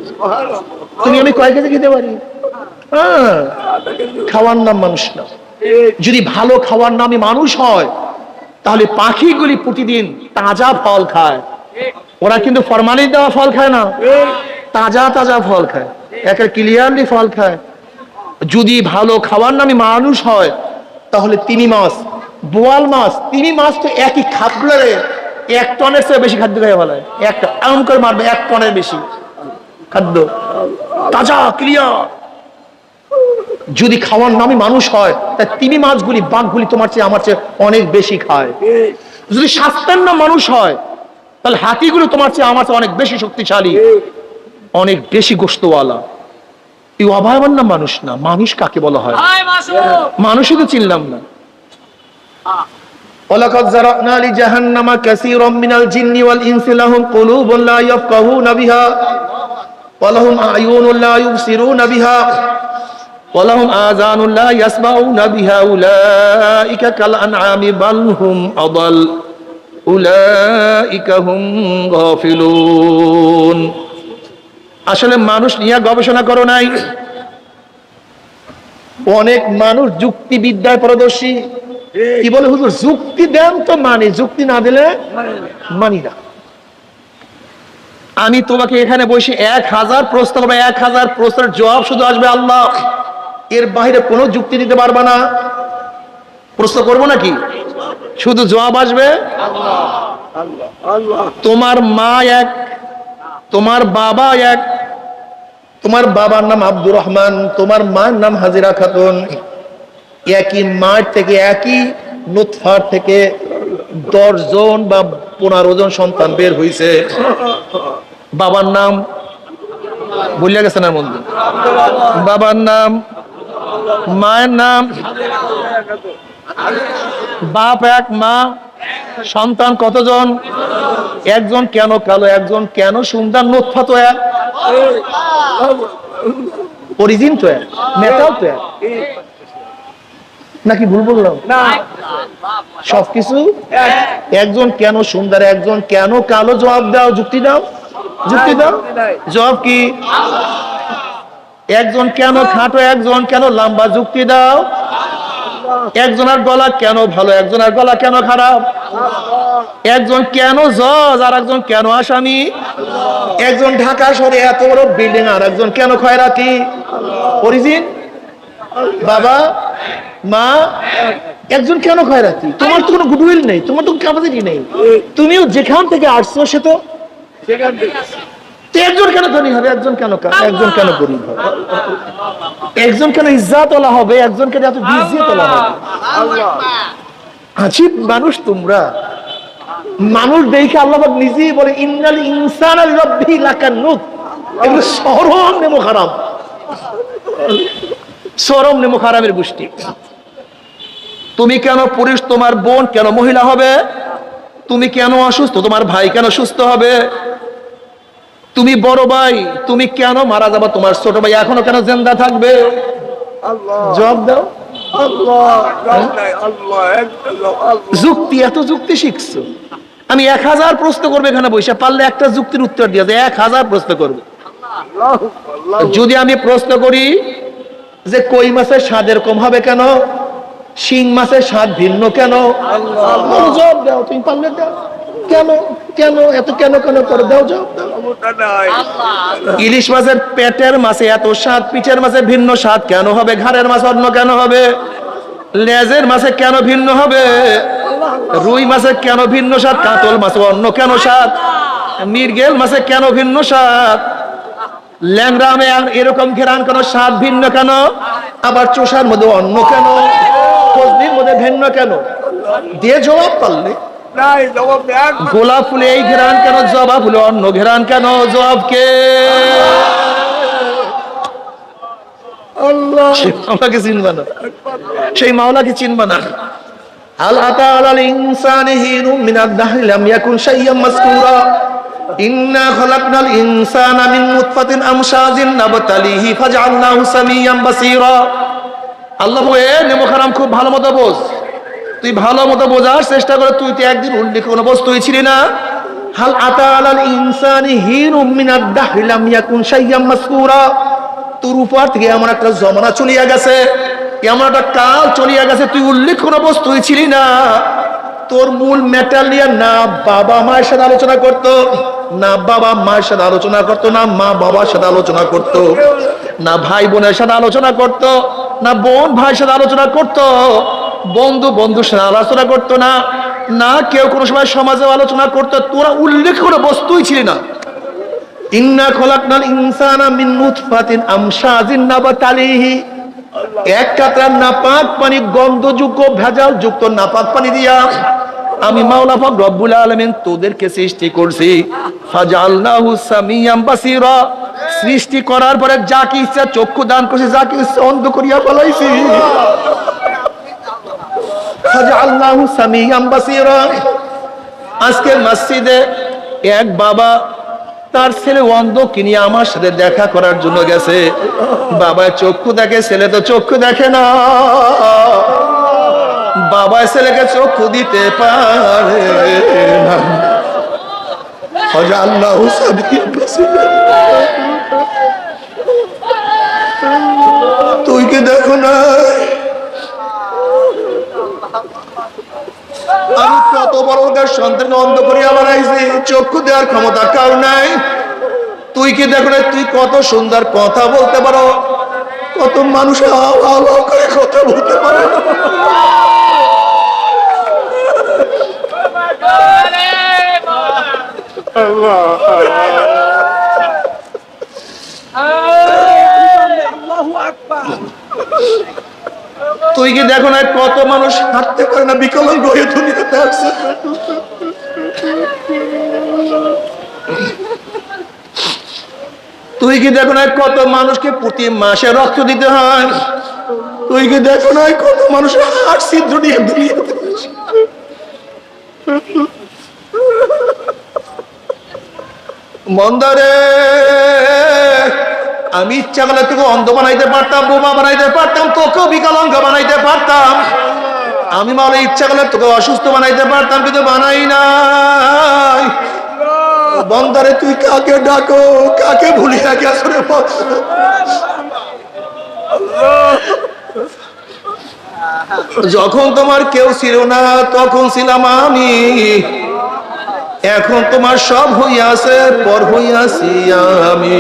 তুমি আমি কয় কেজি খেতে পারি? খাওয়ার নাম মানুষ না। যদি ভালো খাওয়ার নামে মানুষ হয়, তাহলে পাখিগুলি প্রতিদিন তাজা ফল খায়। ওরা কিন্তু ফরমালিন দেওয়া ফল খায় না, তাজা তাজা ফল খায়, একটা ক্লিয়ারলি ফল খায়। যদি ভালো খাওয়ার নামে মানুষ হয়, তাহলে তিমি মাছ, বোয়াল মাছ, তিমি মাছ তো একই খাদ্যে 1 টনের চেয়ে বেশি খাদ্য খায় বলা হয়। একটা আম করে মারবে 1 টনের বেশি খাদ্য, তাজা ক্লিয়ার। যদি খাওয়ার নামে মানুষ হয়, তা তিমি মাছগুলি, বাঘগুলি তোমার চেয়ে আমার চেয়ে অনেক বেশি খায়। যদি স্বাস্থ্যের নাম মানুষ হয়, তাহলে হাতিগুলো তোমার চেয়ে আমার চেয়ে অনেক বেশি শক্তিশালী, অনেক বেশি গোশতওয়ালা। এই অভয়বান না মানুষ না। মানুষ কাকে বলা হয়? মানুষই তো চিনলাম না। ওয়ালাকাদ যারানা লিজাহান্নামা কাসীরাম মিনাল জিন্নি ওয়াল ইনসি লাহুম কুলুবুন লা ইয়াফকাহুনা বিহা ওয়া লাহুম আ'য়ুনুন লা ইউবসিরুনা বিহা ওয়া লাহুম আযানুন লা ইয়াসমাউনা বিহা উলাইকা কাল আনআমি বাল হুম আদাল উলাইকা হুম গাফিলুন। আসলে মানুষ নিয়ে গবেষণা করো নাই। অনেক মানুষ যুক্তিবিদ্যায় পারদর্শী, কি বলে হুজুর যুক্তি দেন তো মানি, যুক্তি না দিলে মানি না। আমি তোমাকে এখানে বসে 1000 প্রশ্ন করবো, 1000 প্রশ্নের জবাব শুধু আসবে আল্লাহ, এর বাইরে কোনো যুক্তি দিতে পারবা না। প্রশ্ন করবো নাকি, শুধু জবাব আসবে আল্লাহ। তোমার মা এক, তোমার বাবা এক। তোমার বাবার নাম আব্দুর রহমান, তোমার মার নাম হাজিরা খাতুন। একই মার থেকে, একই নুতফার থেকে 10 জন বা 15 জন সন্তান বের হয়েছে। বাবার নাম ভুলিয়া গেছে না বন্ধু? বাবার নাম, মায়ের নাম, বাপ এক, মা। সন্তান কতজন? একজন। কেন কালো, একজন কেন সুন্দর? নুতফা তো এক, অরিজিন তো এক, মেটাল তো এক, নাকি ভুল বললাম? সবকিছু একজন কেন সুন্দর, একজন কেন কালো? জবাব দাও, যুক্তি দাও, যুক্তি দাও। জবাব কি? একজন কেন খাটো, একজন কেন লম্বা? যুক্তি দাও। একজনের গলা কেন ভালো, একজনের গলা কেন খারাপ? একজন কেন জজ আর একজন কেন আসামি? একজন ঢাকা শহরে এত বড় বিল্ডিং আর একজন কেন খয়রাতি? অরিজিন বাবা মা, একজন কেন খয়রাতি? তোমার তো কোনো গুডউইল নেই, তোমার তো ক্যাপাসিটি নেই, তুমিও যেখান থেকে আসছো সে তো সেখান থেকে। একজন কেন ধনী হবে, একজন কেন, একজন কেন গরিব হবে, একজন কেন ইজ্জাতওয়ালা হবে, একজন কেন এত বিজ্জিয়াতওয়ালা হবে? আজীব মানুষ তোমরা। মানুষ দেখে আল্লাহ পাক নিজেই বলে ইন্নাল ইনসানা লিরাব্বিহি লাকানুত। এগুলো শরম নেমো খারাপ, শরম নেমো খারাপের গোষ্ঠী। তুমি কেন পুরুষ, তোমার বোন কেন মহিলা হবে? তুমি কেন অসুস্থ, তোমার ভাই কেন সুস্থ হবে? তুমি বড় ভাই, তুমি কেন মারা যাবা, তোমার ছোট ভাই এখনো কেন জিন্দা থাকবে? জবাব দাও। যুক্তি, এত যুক্তি শিখছো। আমি 1000 প্রশ্ন করবো এখানে বসে, পারলে একটা যুক্তির উত্তর দিয়ে 1000 প্রশ্ন করবো। যদি আমি প্রশ্ন করি যে কই মাছের স্বাদ এরকম হবে কেন, শিং মাছের স্বাদ ভিন্ন কেন, জবাব দাও। তুমি পারলে দাও। কেন কেন এত কেন কেন করে দাও, জবাব দাও। ইলিশ মাছের পেটের মাছে এত স্বাদ, পিঠের মাছে ভিন্ন স্বাদ কেন হবে? ঘাড়ের মাছ অন্য কেন হবে? লেজের মাছে কেন ভিন্ন হবে? রুই মাছে কেন ভিন্ন স্বাদ? কাতল মাছে অন্য কেন স্বাদ? মৃগেল মাছে কেন ভিন্ন স্বাদ? ল্যাংড়া আমে এরকম ঘেরান কেন, স্বাদ ভিন্ন কেন? আবার চোষার মধ্যে অন্য কেন, ফজলির মধ্যে ভিন্ন কেন? দিয়ে জবাব পারলে। গোলাপ ফুলে এই ঘেরান কেন, জবা ফুলে অন্য ঘেরান কেন? জবাব কে? মাওলাকে চিনবা না, সেই মাওলাকে চিনবা না। হাল আতা আলাল ইনসানি হিনুম মিনাদ দাহরি লাম ইয়াকুন শাইয়্যাম মাযকুরা ইন্না খালাকনাল ইনসানা মিন নুতফাতিন আমশাজিন নাবতালিহি ফাজআলনাহু সামিয়াম বাসীরা। আল্লাহ বলে নেমো খারাম খুব ভালো মতো বোঝ, তুই ভালো মতো বোঝার চেষ্টা করে। তুই তো একদিন উল্লেখ কোনো বস্তুই ছিলি না। হাল আতা আলাল ইনসানি হিনুম মিনাদ দাহরি লাম ইয়াকুন শাইয়্যাম মাযকুরা। তোর উপর থেকে এমন একটা জমানা চলিয়া গেছে, এমন একটা কাল চলিয়া গেছে, তুই উল্লেখ কোনো বস্তুই ছিলি না। তোর মূল মেটাল নিয়ে না বাবা মায়ের সাথে আলোচনা করতো, না বাবা মায়ের সাথে আলোচনা করতো, না মা বাবার সাথে আলোচনা করতো, না ভাই বোনের সাথে আলোচনা করতো, না বোন ভাইয়ের সাথে আলোচনা করতো, বন্ধু বন্ধুর সাথে আলোচনা করতো না, না কেউ কোনো সময় সমাজে আলোচনা করতো। তোরা উল্লেখ কোনো বস্তুই ছিলি না। ইন্না খলাকনাল ইনসানা মিন নুতফাতিন আমশাজিন নাবতালিহি। এক কাতরা নাপাক পানি, গন্ধযুক্ত ভেজাল যুক্ত নাপাক পানি দিয়া আমি মাওলা পাক রব্বুল আলামিন তোদেরকে সৃষ্টি করছি। ফাজআলনাহু সামিয়াম বাসীরা। সৃষ্টি করার পরে যাকে ইচ্ছা চক্ষু দান করছি, যাকে ইচ্ছা অন্ধ করিয়া ফেলাইছি। ফাজআলনাহু সামিয়াম বাসীরা। আজকে মসজিদে এক বাবা তার ছেলে অন্ধ কিনিয়ে আমার সাথে দেখা করার জন্য গেছে। বাবা চক্ষু দেখে, ছেলে তো চক্ষু দেখে না। বাবা ছেলেকে চক্ষু দিতে পারে না। তুই কি দেখো না আমি কত বড় সন্তান অন্ধ করিয়া বানাইছি, চক্ষু দেওয়ার ক্ষমতা কার নাই। তুই কি দেখো না তুই কত সুন্দর কথা বলতে পারো, কত মানুষ করে কথা বলতে পারো। তুই কি দেখো না কত মানুষ হাঁটতে পারে না, বিকলাঙ্গ হয়ে দুনিয়াতে আসছে। তুই কি দেখো না কত মানুষকে প্রতি মাসে রক্ত দিতে হয়। তুই কি দেখো না কত মানুষ হার্ট ছিদ্র নিয়ে দুনিয়াতে মন্দারে। আমি ইচ্ছা করলে তোকে অন্ধ বানাইতে পারতাম, বোমা বানাইতে পারতাম, তোকেও বিকলাঙ্গ বানাইতে পারতাম। আমি মাওলা ইচ্ছা করলে তোকে অসুস্থ বানাইতে পারতাম, কিন্তু বানাই নাই। বন্দারে তুই কাকে ডাকো, কাকে ভুলিয়া গেছ রে। যখন তোমার কেউ ছিল না তখন ছিলাম আমি, এখন তোমার সব হইয়াছে পর হইয়াছি আমি।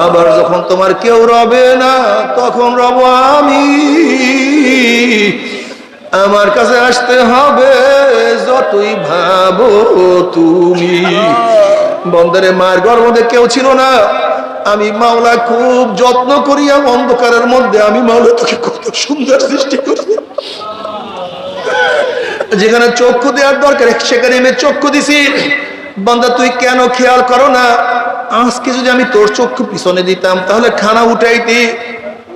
আবার যখন তোমার কেউ রবে না তখন রব আমি। আমার কাছে আসতে হবে যতই ভাবো তুমি। বন্দরে মায়ের গর্ভে কেউ ছিল না, আমি মাওলা খুব যত্ন করিয়া অন্ধকারের মধ্যে আমি মাওলা তোকে কত সুন্দর সৃষ্টি করি। যেখানে চক্ষু দেওয়ার দরকার সেখানে আমি চক্ষু দিছি। বান্দা তুই কেন খেয়াল করো না, আজকে যদি আমি তোর চক্ষু পিছনে দিতাম তাহলে খানা উঠাইতি,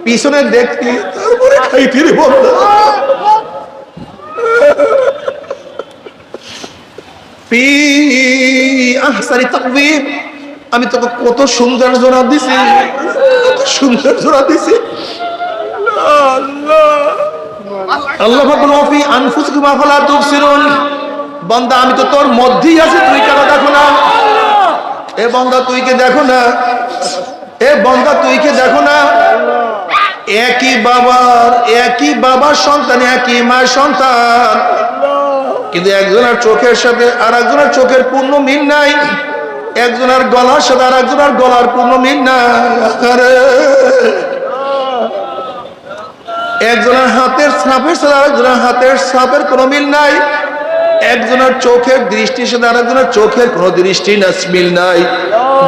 পিছনে দেখতি, তারপরে খাইতি রে বন্দা। আমি তোকে কত সুন্দর জোড়া দিছি, কত সুন্দর জোড়া দিছি। আল্লাহ বান্দা আমি তো তোর মধ্যেই আছি, তুই কেন দেখো না? এ বান্দা তুই কে দেখো না? এ বান্দা তুই কে দেখো না? একই বাবার সন্তান, একই মায়ের সন্তান, কিন্তু একজনের চোখের সাথে আর একজনের চোখের পূর্ণ মিল নাই, একজনের গলার সাথে আর একজনের গলার পূর্ণ মিল নাই, একজনের হাতের ছাপের সাথে আর একজনের হাতের ছাপের কোনো মিল নাই, একজনের চোখের দৃষ্টির সাথে আর একজনের চোখের কোনো দৃষ্টি না মিল নাই।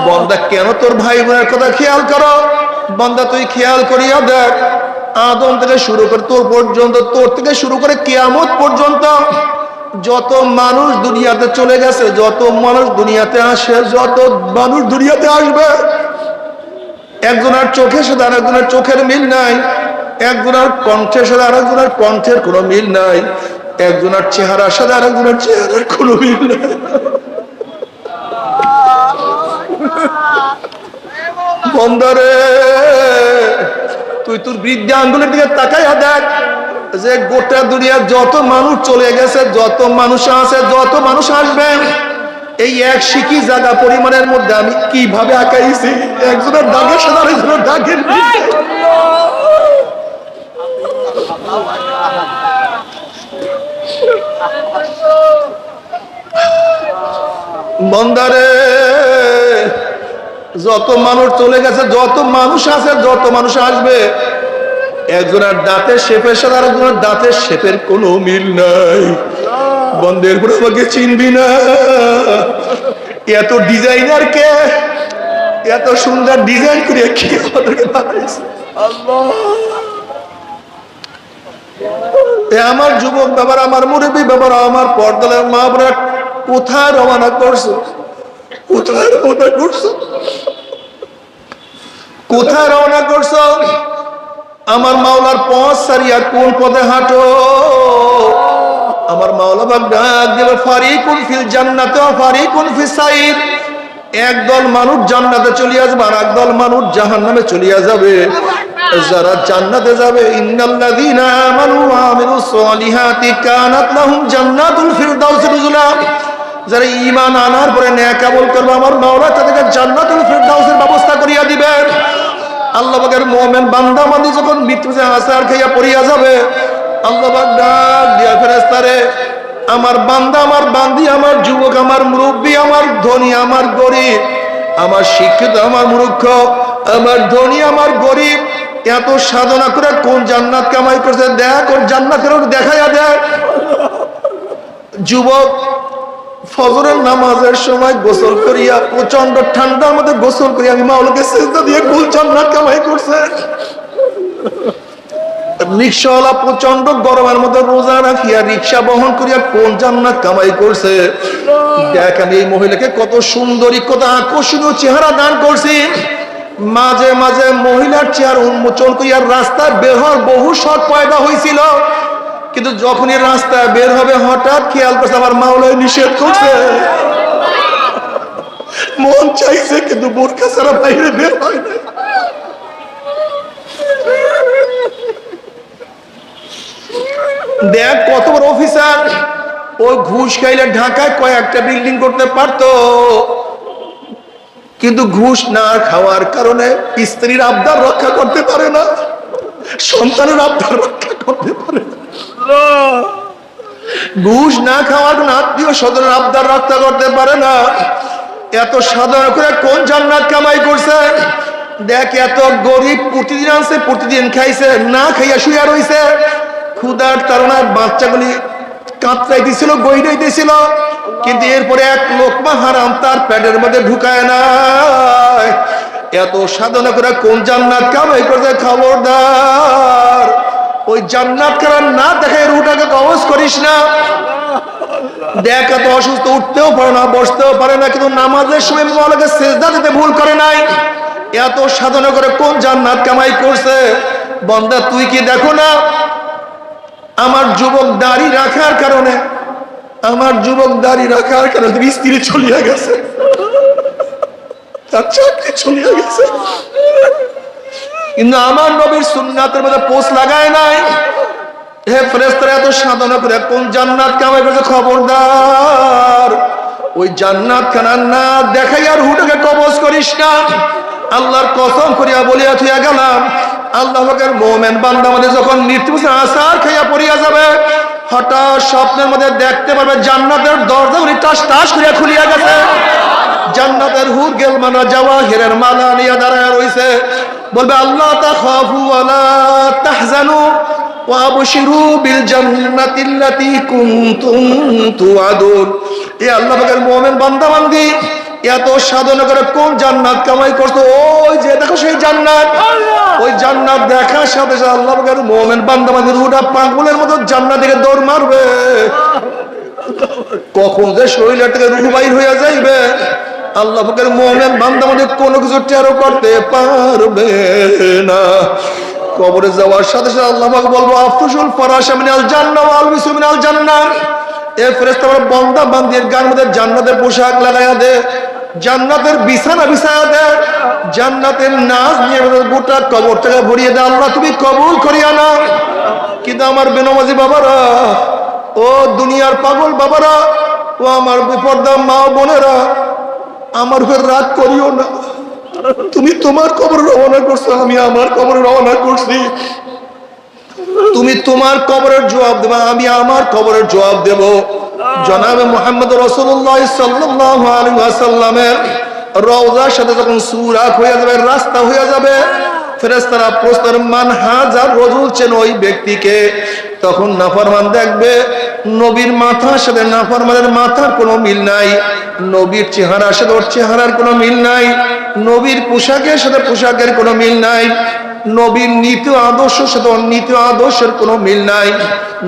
বন্দা কেন তোর ভাই বোনের কথা খেয়াল করো? বন্দা তুই খেয়াল করিয়া দেখ, আদম থেকে শুরু করে তোর পর্যন্ত, তোর থেকে শুরু করে কিয়ামত পর্যন্ত যত মানুষ দুনিয়াতে চলে গেছে, যত মানুষ দুনিয়াতে আসে, যত মানুষ দুনিয়াতে আসবে, একজনের চোখের সাথে আর একজনের চোখের মিল নাই, একজনের কণ্ঠের সাথে আর একজনের কণ্ঠের কোনো মিল নাই, একজনের চেহারার সাথে আর একজনের চেহারার কোনো মিল নাই। বন্দরে তুই তোর বৃদ্ধি আঙ্গুলের দিকে তাকাইয়া দেখ, যে গোটা দুনিয়ার যত মানুষ চলে গেছে, যত মানুষ আছে, যত মানুষ আসবে, এই এক শিকি জায়গা পরিমাণের মধ্যে আমি কিভাবে আঁকাইছি, একজনের দাগের সাথে আরেকজনের দাগের। বন্দারে যত মানুষ চলে গেছে, যত মানুষ আছে, যত মানুষ আসবে, একজনের দাঁতের শেপের সাথে আর একজনের দাঁতের শেপের কোনো মিল নাই। বন্ধের পরে আমাকে চিনবি না, এত ডিজাইনার কে, এত সুন্দর ডিজাইন করে কি আমাদেরকে বানাইছে আল্লাহ। আমার যুবক বাবারা, আমার মুরব্বী বাবারা, আমার পর্দার মা বোনেরা, কোথায় রওনা করছো? কোথায় রওনা করছো? কোথায় রওনা করছো? আমার মাওলার পথ সারিয়া কোন পথে হাঁটো? আমার মাওলা বাগ ডাক দেবে, ফারিকুন ফিল জান্নাতে ওয়া ফারিকুন ফিস সাইর। একদল মানুষ জান্নাতে চলে আসবে আর একদল মানুষ জাহান্নামে চলে যাবে। যারা জান্নাতে যাবে, ইন্নাল্লাযীনা আমানু ওয়া আমিলুস সলিহাতি কানাত লাহুম জান্নাতুল ফিরদাউস নুজুলা। যারা ঈমান আনার পরে নেক আমল করবে, আমার মাওলা তাদেরকে জান্নাতুল ফিরদাউসের ব্যবস্থা করিয়া দিবেন। আল্লাহ পাকের মুমিন বান্দা বান্দি যখন মৃত্যুতে আছাড় খাইয়া পড়িয়া যাবে, আল্লাহ পাক ডাক দিয়া ফেরেশতারে, আমার বান্দা, আমার বান্দি, আমার যুবক, আমার মুরব্বী, আমার ধনী, আমার গরিব, আমার শিক্ষিত, আমার মূর্খ, আমার ধনী, আমার গরিব, এত সাধনা করে কোন জান্নাত কামাই করছে দেখ, ওর জান্নাতের দেখাইয়া দেখ। যুবক ফজরের নামাজের সময় গোসল করিয়া প্রচন্ড ঠান্ডার মধ্যে গোসল করিয়া আমি মাওলাকে সিজদা দিয়ে কোন জান্নাত কামাই করছে। রিক্সাওয়ালা প্রচন্ড গরমের মধ্যে রোজা রাখিয়া রিক্সা বহন করিয়া কোন জান্নাত কামাই করছে দেখ। আমি এই মহিলাকে কত সুন্দরী, কত আকর্ষণীয় চেহারা দান করছি। মাঝে মাঝে মহিলার চেহারা উন্মোচন করিয়া রাস্তায় বের হওয়ার বহু শখ পয়দা হয়েছিল, কিন্তু যখনই রাস্তায় বের হবে হঠাৎ খেয়াল করছে আমার মাওলাই নিষেধ করছে। মন চাইছে কিন্তু বোরকা ছাড়া বাইরে বের হয় না। দেখ কত বড় অফিসার, ও ঘুষ খাইলে ঢাকায় কয়েকটা বিল্ডিং করতে পারতো, কিন্তু ঘুষ না খাওয়ার কারণে স্ত্রীর আবদার রক্ষা করতে পারে না, সন্তানের আবদার রক্ষা করতে পারে না। ঘুষ না খাওয়ার কোন আত্মীয় স্বজনের আবদার রক্ষা করতে পারে না। এত সাধনা করে কোন জান্নাত কামাই করছে দেখ। এত গরিব প্রতিদিন আনছে, প্রতিদিন খাইছে, না খাইয়া শুয়ে রইছে। ক্ষুধার তাড়নায় বাচ্চাগুলি কাঁতরাই দিছিল, গইরাই দিছিল, কিন্তু এরপরে এক লোকমা হারাম তার পেটের মধ্যে ঢুকায় না। এত সাধনা করে কোন জান্নাত কামাই করছে, খবরদার ওই জান্নাত কারণ না দেখে রুটাকে কবজ করিস না। দেখ এত অসুস্থ, উঠতেও পারে না, বসতেও পারে না, কিন্তু নামাজের সময় মাওলাকে সিজদা দিতে ভুল করে নাই। এত সাধনা করে কোন জান্নাত কামাই করছে। বান্দা তুই কি দেখো না, আমার যুবক দাড়ি রাখার কারণে, আমার যুবক দাড়ি রাখার কারণে স্ত্রী চলিয়া গেছে, তার চাকরি চলিয়া গেছে, কিন্তু আমার নবীর সুন্নাতের মধ্যে পোষ লাগায় নাই। হে ফেরেশতারা এত সাধনা করে কোন জান্নাত কামাই করছে, খবরদার ওই জান্নাত খানা না দেখাই আর হুটাকে কবজ করিস না। আল্লাহর কসম করিয়া বলিয়া থইয়া গেলাম, আল্লাহ পাকের মুমিন বান্দা আমাদের যখন মৃত্যু আছাড় খাইয়া পড়িয়া যাবে, হঠাৎ স্বপ্নের মধ্যে দেখতে পারবে জান্নাতের দরজাগুলি টাস টাস করিয়া খুলিয়া গেছে। জান্নাতের হুর গেলমানা জাওয়াহিরের মালা নিয়ে দাঁড়ায় রইছে, বলবে আল্লাহ তাখাফু ওয়ালা তাহজানু ওয়াবশিরু বিল জান্নাতিল্লাতী কুনতুম তুআদুন। এ আল্লাহ পাকের মুমিন বান্দা বান্দি এত সাধনা করে কোন জান্নাত কামাই করছো, ওই যে দেখো সেই জান্নাত। ওই জান্নাত দেখার সাথে সাথে আল্লাহ পাকের মুমিন বান্দা বান্দির রূহটা পাগলের মতো জান্নাত দিকে দৌড় মারবে। কখন যে শরীরের থেকে রূহ বাইর হইয়া যাইবে আল্লাহ পাকের মুমিন বান্দা বান্দি কোনো কিছু টেরও করতে পারবে না। কবরে যাওয়ার সাথে সাথে আল্লাহ পাক বলবো আফসুল ফারাশা মিনাল জান্নাহ ওয়াল বিসু মিনাল জান্নাহ। এ ফেরেশতারা বান্দা বান্দির গায়ের মধ্যে জান্নাতের পোশাক লাগাইয়া দে, জান্নাতের বিছানা বিছায়া দে, জান্নাতের নাজ নিয়ে গোটা কবরটাকে ভরিয়ে দে। আল্লাহ তুমি কবুল করিয়া না। কিন্তু আমার বেনামাজি বাবারা, ও দুনিয়ার পাগল বাবারা, ও আমার বিপর্দা মা বোনেরা, আমার উপর রাগ করিও না। তুমি তোমার কবরে রওনা করছো, আমি আমার কবরে রওনা করছি। তুমি তোমার কবরের জবাব দেবা, আমি আমার কবরের জবাব দেব। জনাবে মুহাম্মদ রাসূলুল্লাহ সাল্লাল্লাহু আলাইহি ওয়াসাল্লামের রওজার সাথে যখন সুরাক হয়ে যাবে, রাস্তা হয়ে যাবে, ফেরেশতারা প্রশ্নের মান হাজার রজুল চেন ওই ব্যক্তিকে। তখন নাফরমান দেখবে নবীর মাথার সাথে নাফরমানের মাথার কোনো মিল নাই, নবীর চেহারার সাথে ওর চেহারার কোনো মিল নাই, নবীর পোশাকের সাথে পোশাকের কোনো মিল নাই, নবীর নীতি আদর্শের সাথে ওর নীতি আদর্শের কোনো মিল নাই,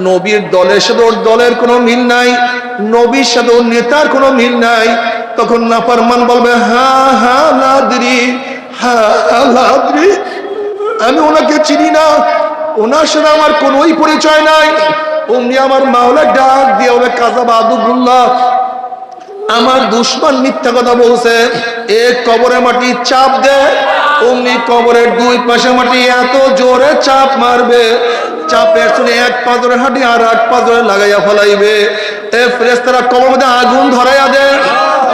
নবীর দলের সাথে ওর দলের কোনো মিল নাই, নবীর সাথে ওর নেতার কোনো মিল নাই। তখন নাফরমান বলবে হা হা লাদরি, হা লাদরি, আমি ওনাকে চিনি না, ওনার সাথে আমার কোনোই পরিচয় নাই। অমনি আমার মাওলা ডাক দিয়ে ওরা কাযাবা আদুল্লাহ, আমার দুশমন মিথ্যা কথা বলছে, এ কবরে মাটি চাপ দে। অমনি কবরের দুই পাশে মাটি এত জোরে চাপ মারবে, চাপের শুনে এক পাজরের হাঁটি আর এক পাজরে লাগাইয়া ফেলাইবে। এ ফেরেশতারা কবরের মধ্যে আগুন ধরাইয়া দে,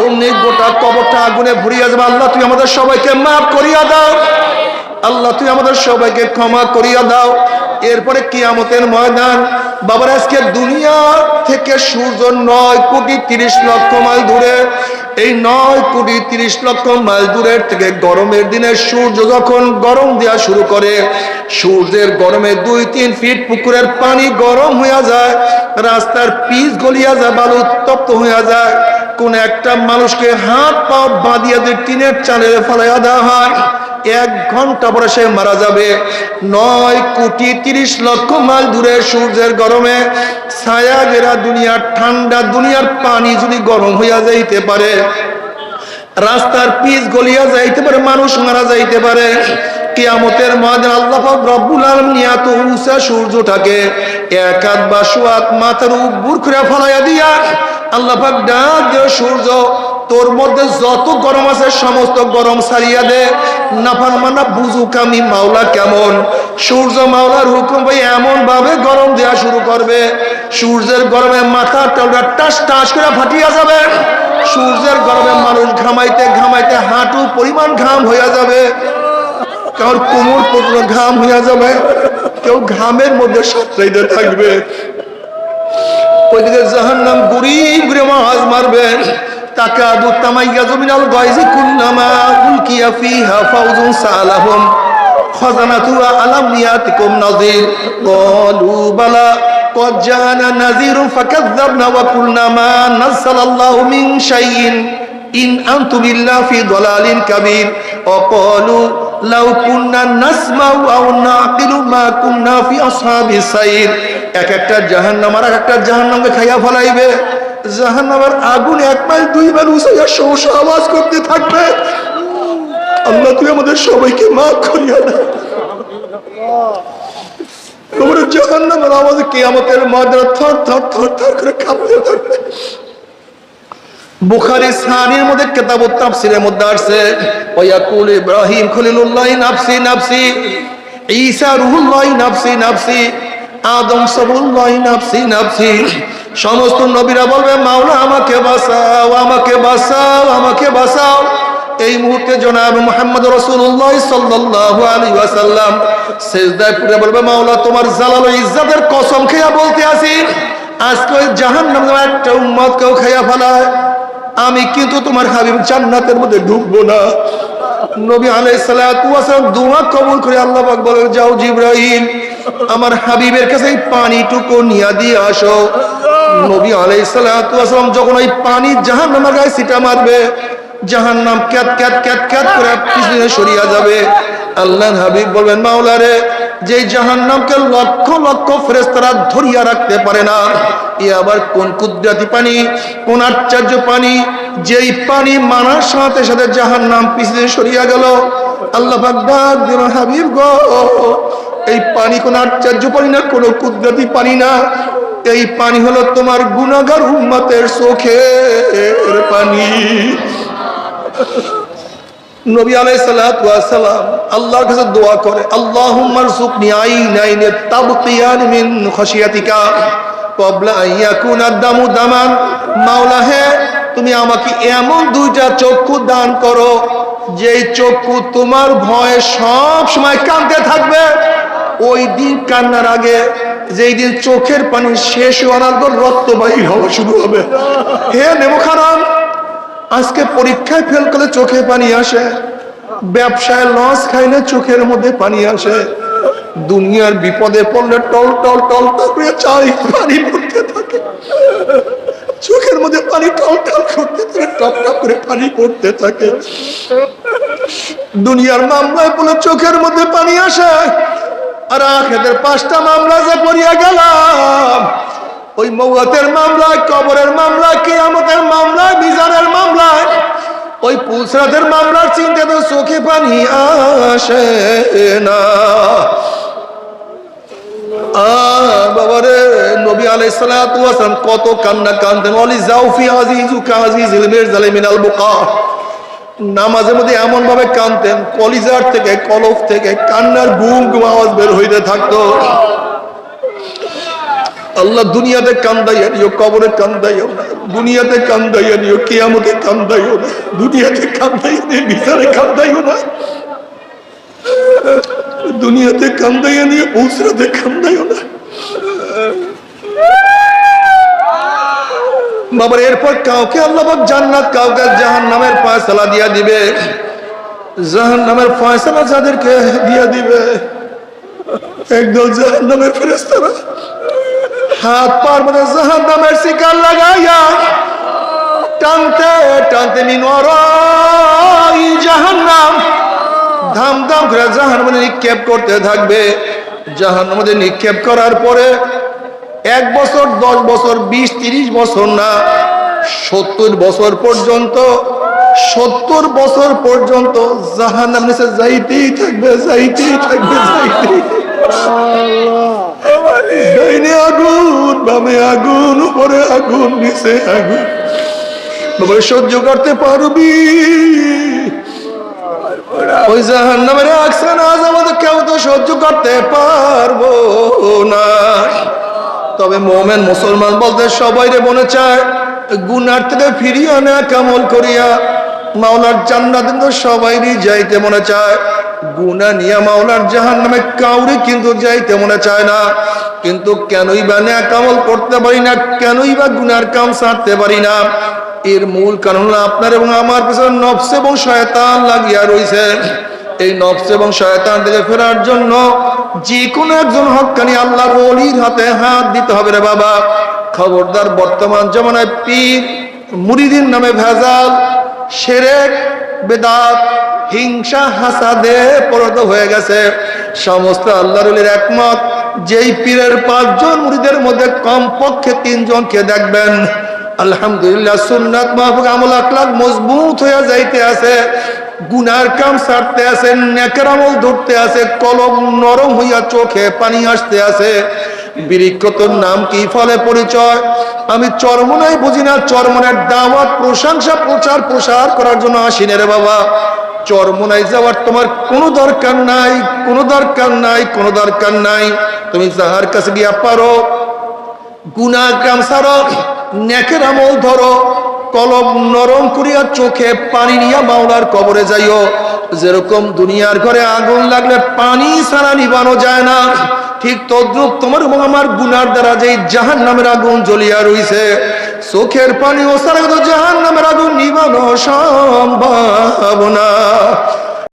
অমনি গোটা কবরটা আগুনে ভরিয়া যাবে। আল্লাহ তুই আমাদের সবাইকে মাফ করিয়া দাও। আল্লাহ তুই আমাদের সবাইকে ক্ষমা করিয়া দাও। এরপরে কিয়ামতের ময়দান, বাবার আজকে দুনিয়া থেকে সূর্য 9,30,00,000 মাইল দূরে, এই 9,30,00,000 মাইল দূরের থেকে গরমের দিনে সূর্য যখন গরম দেওয়া শুরু করে, সূর্যের গরমে 2-3 ফিট পুকুরের পানি গরম হয়ে যায়, রাস্তার পিচ গলিয়া যায়, বালু উত্তপ্ত হয়ে যায়। কোন একটা মানুষকে হাত পা বাঁধিয়ে দিয়ে টিনের চালে ফেলাইয়া দেওয়া হয়, 1 ঘন্টা পরে সে মারা যাবে। 9,30,00,000 মাইল দূরে সূর্যের গরমে ছায়া ঘেরা দুনিয়ার ঠান্ডা দুনিয়ার পানি যদি গরম হইয়া যাইতে পারে, রাস্তার পিচ গলিয়া যাইতে পারে, মানুষ মারা যাইতে পারে, কিয়ামতের ময়দানে আল্লাহ পাক রব্বুল আলামিন এত উঁচা সূর্যটাকে 1 হাত বা 100 হাত মাথার উপর করে ফলাইয়া দিয়া আল্লাহ পাক ডাক দিয়ে, সূর্য তোর মধ্যে যত গরম আছে সমস্ত গরম ছাড়িয়া দে, নাফরমানা বুঝুক আমি মাওলা কেমন। সূর্য মাওলার হুকুম ভাই এমন ভাবে গরম দেওয়া শুরু করবে, সূর্যের গরমে মাথা টালটা টাস টাস করে ফাটিয়া যাবে, সূর্যের গরমে মানুষ ঘামাইতে ঘামাইতে হাঁটু পরিমাণ ঘাম হইয়া যাবে, কারণ কোমর পর্যন্ত ঘাম হইয়া যাবে, কেউ ঘামের মধ্যে সাঁতরাইতে থাকবে। ওইদিকে জাহান্নাম গুড়ি গুড়ি আওয়াজ মারবেন, তাকাদু তামাইয়াজু মিনাল গায়জি কুল্লামা উলকিয়া ফিহা ফাউজুন সালাহুম খাজানাতুহা আলাম ইয়াতিকুম নাযীর ক্বালু বালা ক্বাদ জাআনা নাযীরুন ফাকাযযাবনা ওয়া কুলনা মা নাযালাল্লাহু মিন শাইইন ইন আনতুম ইল্লা ফি দালালিন কাবীর ওয়া ক্বালু লাউ কুন্না নাসমাউ আও নাকিলু মা কুন্না ফি আসহাবিস সাইর। এক একটা জাহান্নাম আর একটা জাহান্নামকে খাইয়া ফলাইবে, জাহান্নামের আগুন 1 মাইল 2 মাইল উঁচাইয়া শোষ আওয়াজ করতে থাকবে। আল্লাহ তুই আমাদের সবাইকে মাফ করিয়া দাও। তোমরা জাহান্নামের আওয়াজে কিয়ামতের ময়দানে থর থর থর থর করে কাঁপতে থাকবে। বুখারী সানির মধ্যে কিতাবুত তাফসীরের মধ্যে আছে, ওয়ায়াকুল ইব্রাহিম খলিলুল্লাহ নাফসি নাফসি, ঈসা রূহুল্লাহ নাফসি নাফসি, আদম সবুল্লাহ নাফসি নাফসি। সমস্ত নবীরা বলবে মাওলা আমাকে বাঁচাও, আমাকে বাঁচাও, আমাকে বাঁচাও। এই মুহূর্তে জনাব মুহাম্মদ রাসূলুল্লাহ সাল্লাল্লাহু আলাইহি ওয়াসাল্লাম সিজদায় পড়ে বলবে মাওলা তোমার জালাল ও ইজ্জতের কসম খেয়ে বলতে আছি, আজকে ওই জাহান্নামের একটা উম্মতকেও খেয়ে ফেলায়, আমি কিন্তু তোমার হাবিব জান্নাতের মধ্যে ঢুকবো না। নবী আলাইহিস সালাতু ওয়াস সালাম দোয়া কবুল করে আল্লাহ পাক বলেন যাও জিবরাইল আমার হাবিবের কাছে পানিটুকু নিয়ে দিয়ে আসো। নবী আলাইহিস সালাতু ওয়াস সালাম যখন ওই পানি জাহান্নামের গায়ে ছিটা মারবে, জাহান্নাম ক্যাত ক্যাত ক্যাত ক্যাত করে পিছনে সরিয়া যাবে। আল্লাহর হাবিব বলবেন মাওলা রে, যে জাহান্নামকে লক্ষ লক্ষ ফেরেশতারা ধরিয়া রাখতে পারে না, এ আবার কোন কুদরতি পানি, কোন আশ্চর্য পানি, যেই পানি মানার সাথে সাথে জাহান্নাম পিছনে সরিয়া গেল। আল্লাহ পাক ডাক দিলেন হাবিব গো, এই পানি কোন আশ্চর্য পানি না, কোন কুদরতি পানি না, এই পানি হলো তোমার গুনাহগার উম্মতের চোখের পানি। নবী আলাইহিস সালাতু ওয়াস সালাম আল্লাহর কাছে দোয়া করে, আল্লাহুম্মা রযুকনি আইনাইন তাবকিয়ান মিন খাশিয়াতিকা ক্বাবলা আন ইয়াকুনা দামু দামান। মাওলা হে, তুমি আমাকে এমন 2টা চক্ষু দান করো, যেই চক্ষু তোমার ভয়ে সব সময় কাঁদতে থাকবে। ওই দিন কান্নার আগে, যেই দিন চোখের পানি শেষ হওয়ার পর রক্ত বাহির হওয়া শুরু হবে। হে নেমখারাম, আজকে পরীক্ষায় ফেল করলে চোখে পানি আসে, ব্যবসায় লস খাইলে চোখের মধ্যে পানি আসে, দুনিয়ার বিপদে পড়লে টল টল টল করে চাই পানি পড়তে থাকে, চোখের মধ্যে পানি টল টল করতে থাকে, টপ টপ করে পানি পড়তে থাকে। দুনিয়ার মামলায় বলে চোখের মধ্যে পানি আসে, আর আখিরাতের 5টা মামলা যে পড়িয়া গেলাম, ওই মওয়াতের মামলায়, কবরের মামলায়, কিয়ামতের মামলায়, মিজানের মামলায়, ওই পুলসরাতের মামলার চিন্তাতে চোখে পানি আসে না। বাবারে, নবী আলাইহিস সালাতু ওয়াস সালাম কত কান্না কাঁদতেন। ওয়ালি জাউফি আজিজুকা আজিজুল মিরজালি মিনাল বুকা। নামাজের মধ্যে এমন ভাবে কাঁদতেন, কলিজার থেকে, কলব থেকে কান্নার গুম গুম আওয়াজ বের হইতে থাকতো। আল্লাহ দুনিয়াতে কান্দাইয়া নিও, কবরে কান্দাইও না, দুনিয়াতে কান্দাইয়া নিও, কিয়ামতে কান্দাইও না, দুনিয়াতে কান্দাইও না, বিচারে কান্দাইও না। দুনিয়াতে কান্দাইয়া নিয়ে পৌঁছাতে কান্দাইও না বাবার। এরপর কাউকে আল্লাহ পাক জান্নাত, কাউকে জাহান্নামের ফয়সালা দিয়া দিবে। জাহান্নামের ফয়সালা যাদেরকে দিয়া দিবে, একদল জাহান্নামের ফেরেশতারা হাত পার মধ্যে জাহান্নামের শিকার লাগাইয়া টানতে টানতে মিনওয়ারাই জাহান্নাম ধাম ধাম করে জাহান্নামে নিক্ষেপ করতে থাকবে। জাহান্নামে নিক্ষেপ করার পরে 1 বছর, 10 বছর, 20-30 বছর না, 70 বছর পর্যন্ত, 70 বছর পর্যন্ত জাহান্নাম নিচে যাইতেই থাকবে, যাইতেই থাকবে, যাইতেই। ডাইনে আগুন, বামে আগুন, উপরে আগুন, নিচে আগুন। সহ্য করতে পারবি? ওই জাহান্নামের আকসান আজ আমাদের কেউ তো সহ্য করতে পারবো না। তবে মোমেন মুসলমান বলতে সবাই রে মনে চায় গুনার থেকে ফিরিয়ে আনা কামল করিয়া মাওলার জান্নাত কিন্তু সবাইরই যাইতে মনে চায়। গুনাহ নিয়ে মাওলার জাহান্নামে কাউরে কিন্তু যাইতে মনে চায় না। কিন্তু কেনই বা নেক কামল করতে পারি না, কেনই বা গুনার কাম ছাড়তে পারি না? এর মূল কারণ হলো আপনার এবং আমার পিছনে নফস এবং শয়তান লাগিয়া রয়েছে। এই নফস এবং শয়তান থেকে ফেরার জন্য যে কোনো একজন হক্কানি আল্লাহর ওলির হাতে হাত দিতে হবে রে বাবা। খবরদার, বর্তমান জমানায় পীর মুরিদিন নামে ভেজাল, শিরক, বিদআত, হিংসা, হাসাদে পরিণত হয়ে গেছে। সমস্ত আল্লাহর ওলির একমত, যেই পীরের 5 জন মুরিদের মধ্যে কমপক্ষে 3 জনকে দেখবেন আলহামদুলিল্লাহ সুন্নাত মাহফুক আমল আখলাক মজবুত হয়ে যাইতে আছে, গুনার কাম ছাড়তে আছে, নেকের আমল ধরতে আছে, কলম নরম হইয়া চোখে পানি আসতে আছে। বৃক্ষতর নাম কি, ফলে পরিচয়? আমি চরমনাই বুঝি না। চরমনের দাওয়াত, প্রশংসা, প্রচার প্রসার করার জন্য আসিনে রে বাবা। চরমনাই যাওয়ার তোমার কোনো দরকার নাই, কোনো দরকার নাই, কোনো দরকার নাই। তুমি যাহার কাছে গিয়া পারো গুনার কাম ছাড়ো, নেকের আমল ধরো, কলম নরম করিয়া চোখে পানি নিয়া মাওলার কবরে যাইও। যেরকম দুনিয়ার ঘরে আগুন লাগলে পানি ছাড়া নিবানো যায় না, ঠিক তদ্রুপ তোমার এবং আমার গুনার দ্বারা যে জাহান্নামের আগুন জ্বলিয়া রইছে, চোখের পানি ও ছাড়া জাহান্নামের আগুন নিবানো সম্ভব না।